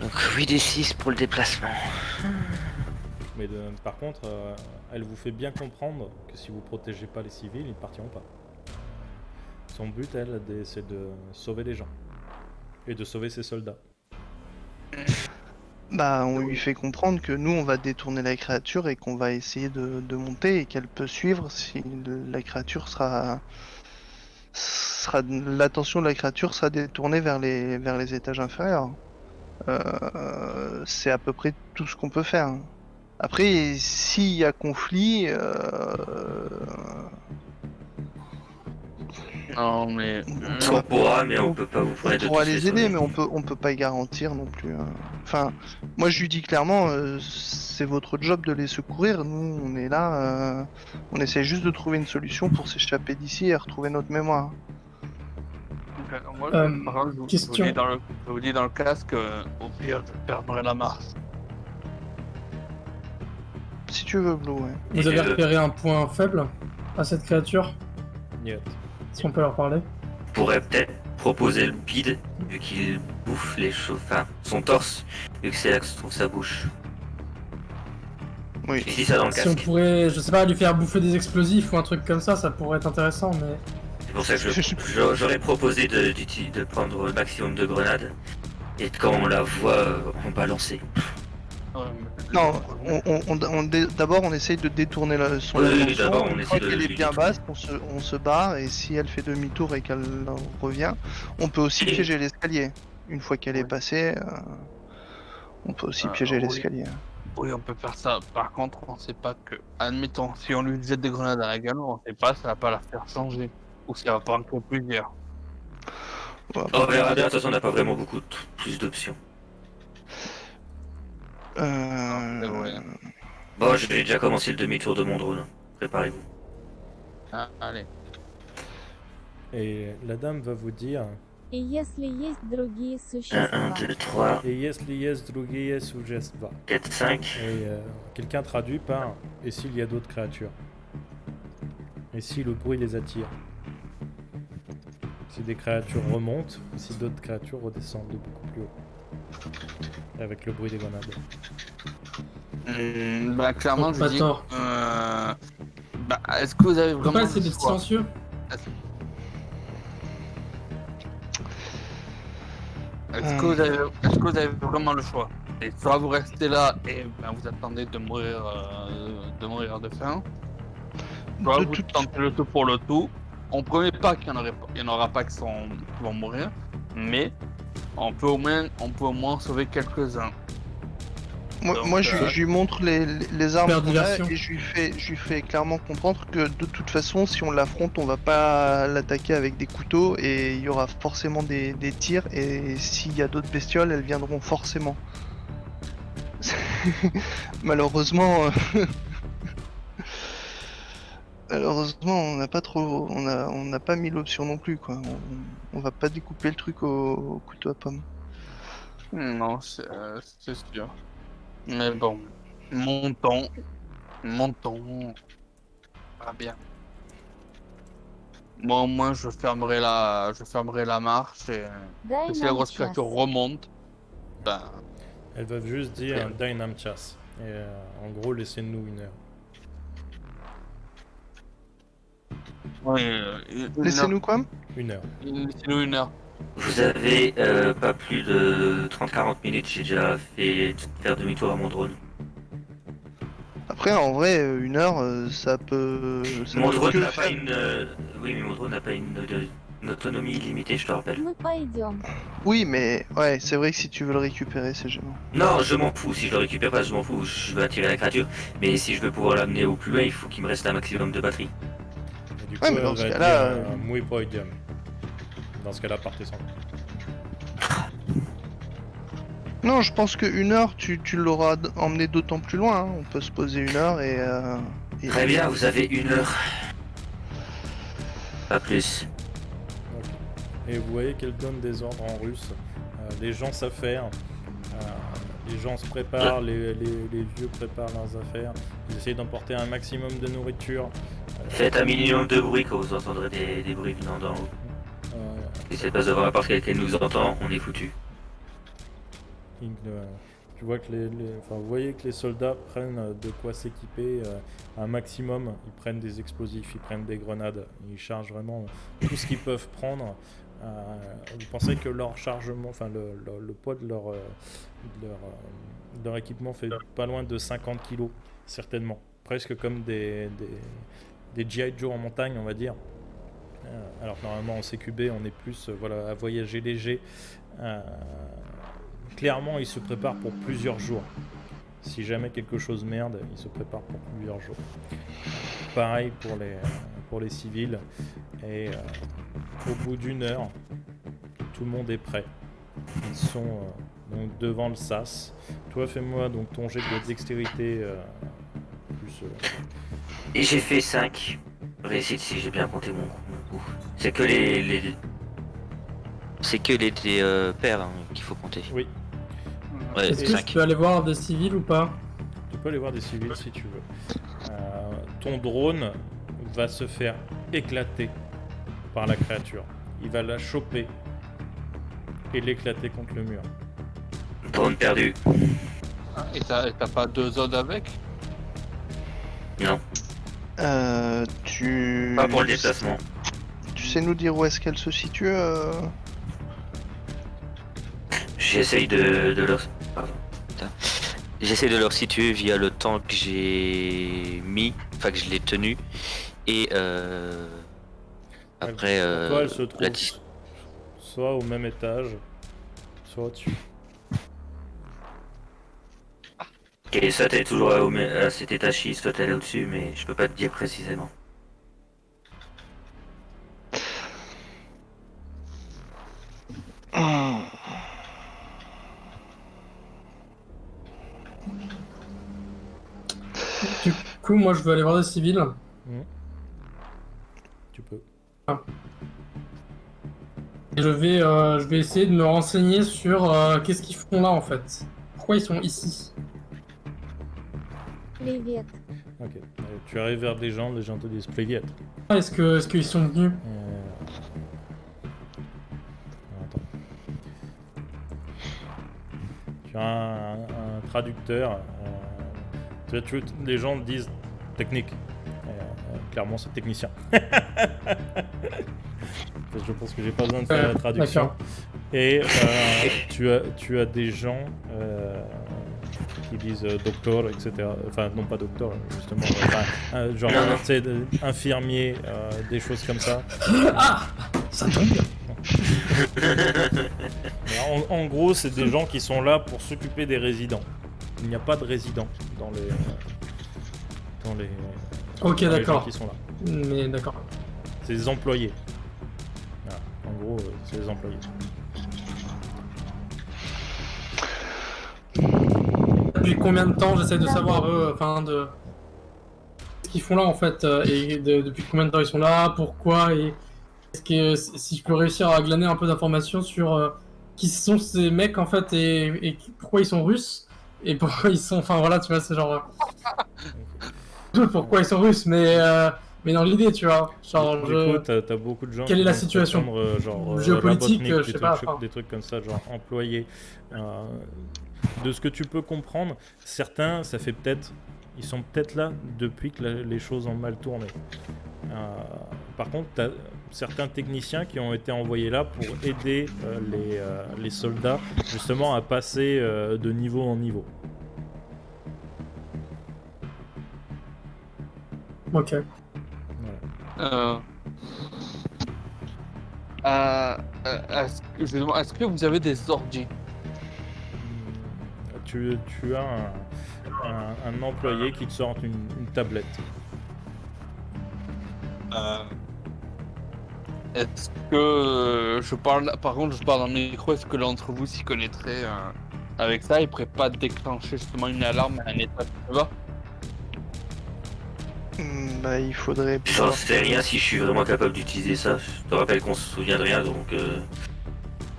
Donc 8d6 pour le déplacement. Mais par contre, elle vous fait bien comprendre que si vous protégez pas les civils, ils partiront pas. Son but, elle, c'est de sauver les gens. Et de sauver ses soldats. Bah, on lui fait comprendre que nous, on va détourner la créature et qu'on va essayer de monter et qu'elle peut suivre si la créature l'attention de la créature sera détournée vers les étages inférieurs. C'est à peu près tout ce qu'on peut faire. Hein. Après, s'il y a conflit, Non, mais. On pourra, mais on peut pas vous on prendre de pourra tous les aider, soignés. mais on peut pas y garantir non plus. Hein. Enfin, moi je lui dis clairement, c'est votre job de les secourir. Nous, on est là, on essaie juste de trouver une solution pour s'échapper d'ici et retrouver notre mémoire. Moi, Euh, par contre, je question. vous dis dans le casque, au pire, je perdrai la marche. Si tu veux, Blue, ouais. Vous avez repéré un point faible à cette créature? Niet. Si on peut leur parler. On pourrait peut-être proposer le bide, vu qu'il bouffe les choses, enfin son torse, vu que c'est là que se trouve sa bouche. Oui. Ici, ça dans le Si on casque. pourrait, je sais pas, lui faire bouffer des explosifs ou un truc comme ça pourrait être intéressant, mais... C'est pour ça que j'aurais proposé de prendre le maximum de grenades. Et quand on la voit, on balancer. Ouais, Non, d'abord on essaye de détourner son Oui, attention. d'abord, on Une essaie fois de qu'elle est lui bien détourner. basse, on se barre et si elle fait demi-tour et qu'elle revient, on peut aussi Et- piéger l'escalier. Une fois qu'elle est Oui. passée, on peut aussi piéger oui. l'escalier. Oui, on peut faire ça. Par contre, on sait pas que, admettons, si on lui jette des grenades à la gueule, on sait pas, ça va pas la faire changer. Ou ça va pas en créer plusieurs. Ouais, On verra bien, de toute façon, on n'a pas vraiment beaucoup plus d'options. euh, C'est vrai. Bon, je vais déjà commencer le demi-tour de mon drone. Préparez-vous. Ah, allez. Et la dame va vous dire И если есть другие 1, существа, 2, 3, et если есть другие существа. 4, 5. Et quelqu'un traduit par et s'il y a d'autres créatures. Et si le bruit les attire. Si des créatures remontent, ou si d'autres créatures redescendent de beaucoup plus haut. Avec le bruit des grenades. Bah, clairement, je Pas dis. tort. Bah, est-ce que vous avez On peut vraiment. pas essayer le d'être choix silencieux. Est-ce que vous avez vraiment le choix? Et soit vous restez là et ben, vous attendez de mourir de faim, soit De vous toute- tentez le tout pour le tout. On promet pas qu'il y en aura pas qui vont mourir, mais on peut au moins sauver quelques-uns. Donc, Moi, je lui montre les armes Super qu'on a diversion. et je lui fais clairement comprendre que de toute façon, si on l'affronte, on va pas l'attaquer avec des couteaux et il y aura forcément des tirs et s'il y a d'autres bestioles, elles viendront forcément. Malheureusement, malheureusement, on n'a pas trop, on n'a pas mis l'option non plus quoi. On va pas découper le truc au couteau à pomme. Non, c'est sûr. Mais bon, montons. Pas bien. Bon, moi je fermerai la marche et дай si la нам grosse час. créature remonte, ben. Elle va juste dire Ouais. un Dynam Chas. Et en gros, laissez-nous une heure. Oui, Laissez-nous quoi? Une heure. Laissez-nous une heure. Vous avez pas plus de 30-40 minutes, j'ai déjà fait faire demi-tour à mon drone. Après, en vrai, une heure, ça peut. Mon drone que n'a pas faire. une. Oui, mais mon drone n'a pas une autonomie illimitée, je te rappelle. Мы пойдем. Oui, mais ouais, c'est vrai que si tu veux le récupérer, c'est gênant. Non, je m'en fous. Si je le récupère pas, je m'en fous. Je veux attirer la créature. Mais si je veux pouvoir l'amener au plus loin, il faut qu'il me reste un maximum de batterie. Et du coup, Ouais, mais elle dans ce va cas-là, dire muy podium. Dans ce cas-là, partez sans. Non, je pense qu'une heure, tu l'auras emmené d'autant plus loin. Hein. On peut se poser une heure et. Très bien, vous avez une heure. Pas plus. Ok. Et vous voyez qu'elle donne des ordres en russe. Les gens s'affairent. Les gens se préparent, les vieux préparent leurs affaires. Ils essayent d'emporter un maximum de nourriture. Faites un minimum de bruit quand vous entendrez des bruits venant d'en haut. Essayez pas de voir n'importe quelqu'un nous entend, on est foutu. Tu vois que vous voyez que les soldats prennent de quoi s'équiper un maximum. Ils prennent des explosifs, ils prennent des grenades, ils chargent vraiment tout ce qu'ils peuvent prendre. Vous pensez que leur chargement, enfin le poids de leur équipement fait pas loin de 50 kilos, certainement. Presque comme des G.I. Joe en montagne, on va dire. Alors que normalement en CQB, on est plus à voyager léger. Clairement, ils se préparent pour plusieurs jours. Si jamais quelque chose merde, ils se préparent pour plusieurs jours. Pareil pour les civils. Et au bout d'une heure, tout le monde est prêt. Ils sont donc devant le sas. Toi, fais-moi donc ton jet de dextérité plus. Et j'ai fait 5 réussites si j'ai bien compté mon coup. C'est que les paires hein, qu'il faut compter. Oui, Ouais, Est-ce que je 5. peux aller voir des civils ou pas? tu peux aller voir des civils si tu veux. Ton drone va se faire éclater par la créature. Il va la choper et l'éclater contre le mur. Drone perdu. Et t'as pas deux autres avec? Non, Tu... pas pour le déplacement. Tu sais nous dire où est-ce qu'elle se situe J'essaye de leur... Pardon. Putain. J'essaie de leur situer via le temps que j'ai mis, enfin que je l'ai tenu, et après Pour toi, elle se trouve la dis- soit au même étage, soit au-dessus. Ok, soit t'es toujours à cet étage-ci, soit elle est au-dessus, mais je peux pas te dire précisément. Du coup, moi, je veux aller voir des civils. Tu peux. Et je vais essayer de me renseigner sur qu'est-ce qu'ils font là, en fait. Pourquoi ils sont ici? Привет. Ok. Tu arrives vers des gens te disent Privet. Est-ce qu'ils sont venus? Attends. Tu as un traducteur. Les gens disent technique. Clairement, c'est technicien. Je pense que j'ai pas besoin de faire la traduction. D'accord. Et tu as des gens qui disent docteur, etc. Enfin, non pas docteur, justement. Enfin, genre, Non, non. tu sais, infirmier, des choses comme ça. Ah! Ça tombe bien. Mais en gros, c'est des gens qui sont là pour s'occuper des résidents. Il n'y a pas de résidents dans les Ok, dans les gens d'accord. qui sont là. Mais d'accord. C'est des employés. Voilà. En gros, c'est des employés. Depuis combien de temps j'essaie de savoir un peu, enfin, de ce qu'ils font là en fait, et depuis combien de temps ils sont là, pourquoi, et est-ce que si je peux réussir à glaner un peu d'informations sur qui sont ces mecs en fait, et pourquoi ils sont russes, et pourquoi ils sont, enfin voilà, tu vois, c'est genre pourquoi ils sont russes, mais dans l'idée, tu vois, genre Du coup, t'as beaucoup de gens Quelle qui est la vont situation prétendre, genre, géopolitique, Robotnik, je sais pas, enfin. des trucs comme ça, genre employés. De ce que tu peux comprendre, certains, ça fait peut-être, ils sont peut-être là depuis que les choses ont mal tourné. Par contre, t'as certains techniciens qui ont été envoyés là pour aider les soldats justement à passer de niveau en niveau. Ok. Voilà. Est-ce que vous avez des ordi? Tu as un employé qui te sort une tablette. Est-ce que je parle, par contre, je parle dans le micro, est-ce que l'un d'entre vous s'y connaîtrait avec ça? Il pourrait pas déclencher justement une alarme à un état de bas? Bah, il faudrait... J'en sais rien si je suis vraiment capable d'utiliser ça. Je te rappelle qu'on se souvient de rien, donc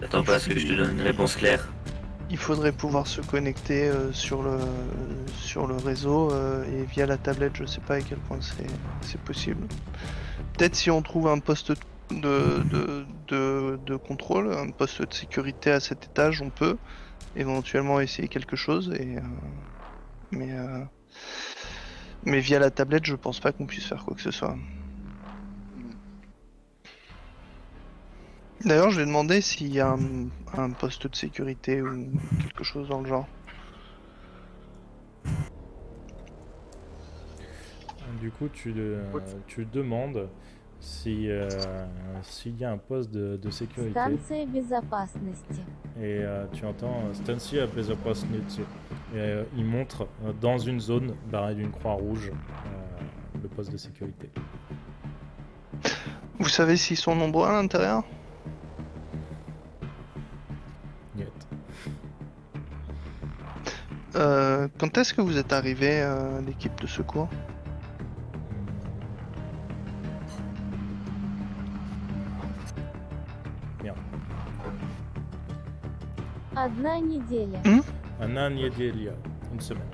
t'attends pas à ce que je te donne une réponse claire. Il faudrait pouvoir se connecter sur le réseau et via la tablette, je sais pas à quel point c'est possible. Peut-être si on trouve un poste de contrôle, un poste de sécurité à cet étage, on peut éventuellement essayer quelque chose, mais via la tablette, je pense pas qu'on puisse faire quoi que ce soit. D'ailleurs, je vais demander s'il y a un poste de sécurité ou quelque chose dans le genre. Du coup, tu demandes s'il y a un poste de sécurité. Станция безопасности. Et tu entends Stanция Безопасности. Et il montre dans une zone barrée d'une croix rouge le poste de sécurité. Vous savez s'ils sont nombreux à l'intérieur? Niet. Quand est-ce que vous êtes arrivé, l'équipe de secours? Одна неделя. Una неделя, une semaine.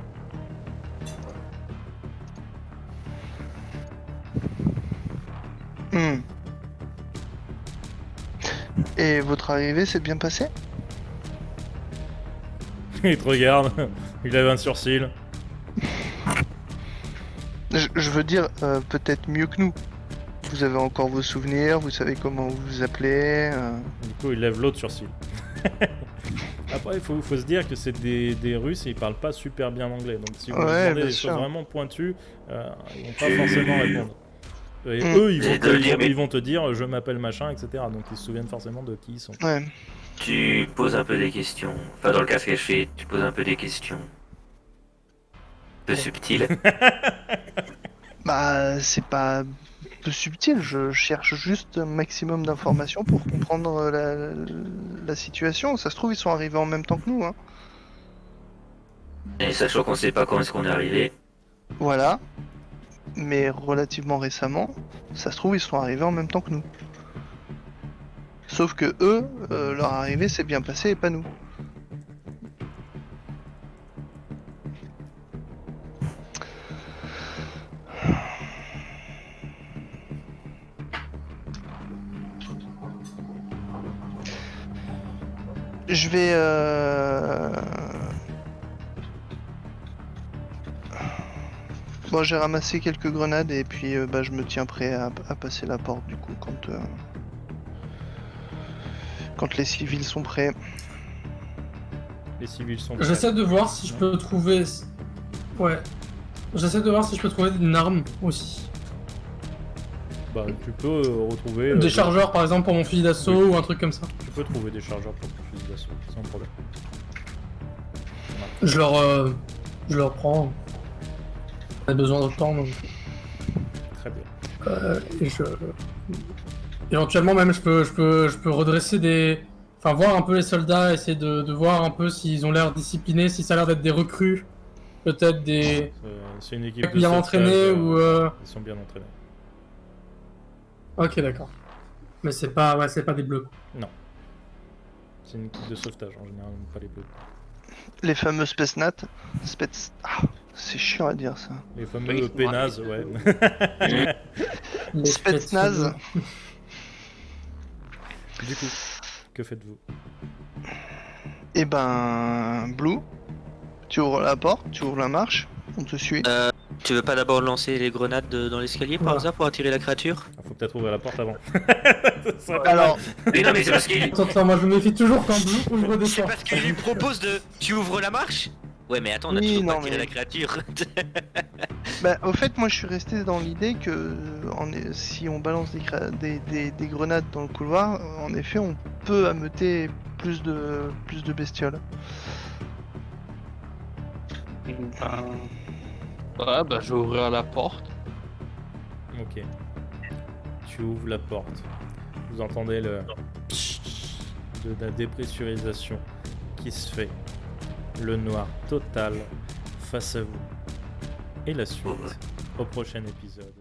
Et votre arrivée s'est bien passée? Il te regarde, il lève un sourcil. Je veux dire, peut-être mieux que nous. Vous avez encore vos souvenirs, vous savez comment vous vous appelez. Du coup, il lève l'autre sourcil. Après, il faut se dire que c'est des Russes et ils parlent pas super bien anglais. Donc, si vous leur Ouais, demandez bien des sûr. choses vraiment pointues, ils vont pas forcément répondre. Et Mm. eux, Mais- ils vont te dire je m'appelle machin, etc. Donc, ils se souviennent forcément de qui ils sont. Ouais. Tu poses un peu des questions. Enfin, dans le cas caché, tu poses un peu des questions. Peu subtiles. Bah, c'est pas peu subtil, je cherche juste un maximum d'informations pour comprendre la situation. Ça se trouve, ils sont arrivés en même temps que nous, hein. Et sachant qu'on sait pas quand est-ce qu'on est arrivé. Voilà. Mais relativement récemment, ça se trouve, ils sont arrivés en même temps que nous. Sauf que eux, leur arrivée s'est bien passée et pas nous. Je vais... Bon, j'ai ramassé quelques grenades et puis bah, je me tiens prêt à passer la porte du coup quand les civils sont prêts. Les civils sont prêts. J'essaie de voir si je peux trouver. Ouais. J'essaie de voir si je peux trouver une arme aussi. Bah, tu peux retrouver. Des chargeurs par exemple pour mon fusil d'assaut Oui. ou un truc comme ça. Tu peux trouver des chargeurs pour ton fusil d'assaut, sans problème. Je leur prends. On a besoin de temps donc. Très bien. Et éventuellement même je peux redresser des. Enfin voir un peu les soldats, essayer de voir un peu s'ils ont l'air disciplinés, si ça a l'air d'être des recrues, peut-être des C'est une équipe de bien sauvetage, entraînés ou. Ils sont bien entraînés. Ok d'accord. Mais c'est pas des bleus. C'est une équipe de sauvetage en général, pas les bleus. Les fameux Spetsnaz. Ah, c'est chiant à dire ça. Les fameux Oui, pénazes, ouais. Les Spetsnaz. Du coup, que faites-vous? Et ben, Blue, tu ouvres la porte, tu ouvres la marche, on te suit. Tu veux pas d'abord lancer les grenades dans l'escalier par Voilà. hasard pour attirer la créature? Faut peut-être ouvrir la porte avant. Ça serait pas mal. Alors, Mais non, mais c'est parce qu'il Attends, moi je me méfie toujours quand Blue ouvre des c'est portes. parce qu'il lui propose de. Tu ouvres la marche? Ouais, mais attends, on a Oui, toujours pas non, attiré mais- la créature. bah, au fait, moi je suis resté dans l'idée que si on balance des grenades dans le couloir, en effet, on peut ameuter plus de bestioles. Ouais, bah je vais ouvrir la porte. Ok. Tu ouvres la porte. Vous entendez de la dépressurisation qui se fait. Le noir total face à vous. Et la suite au prochain épisode.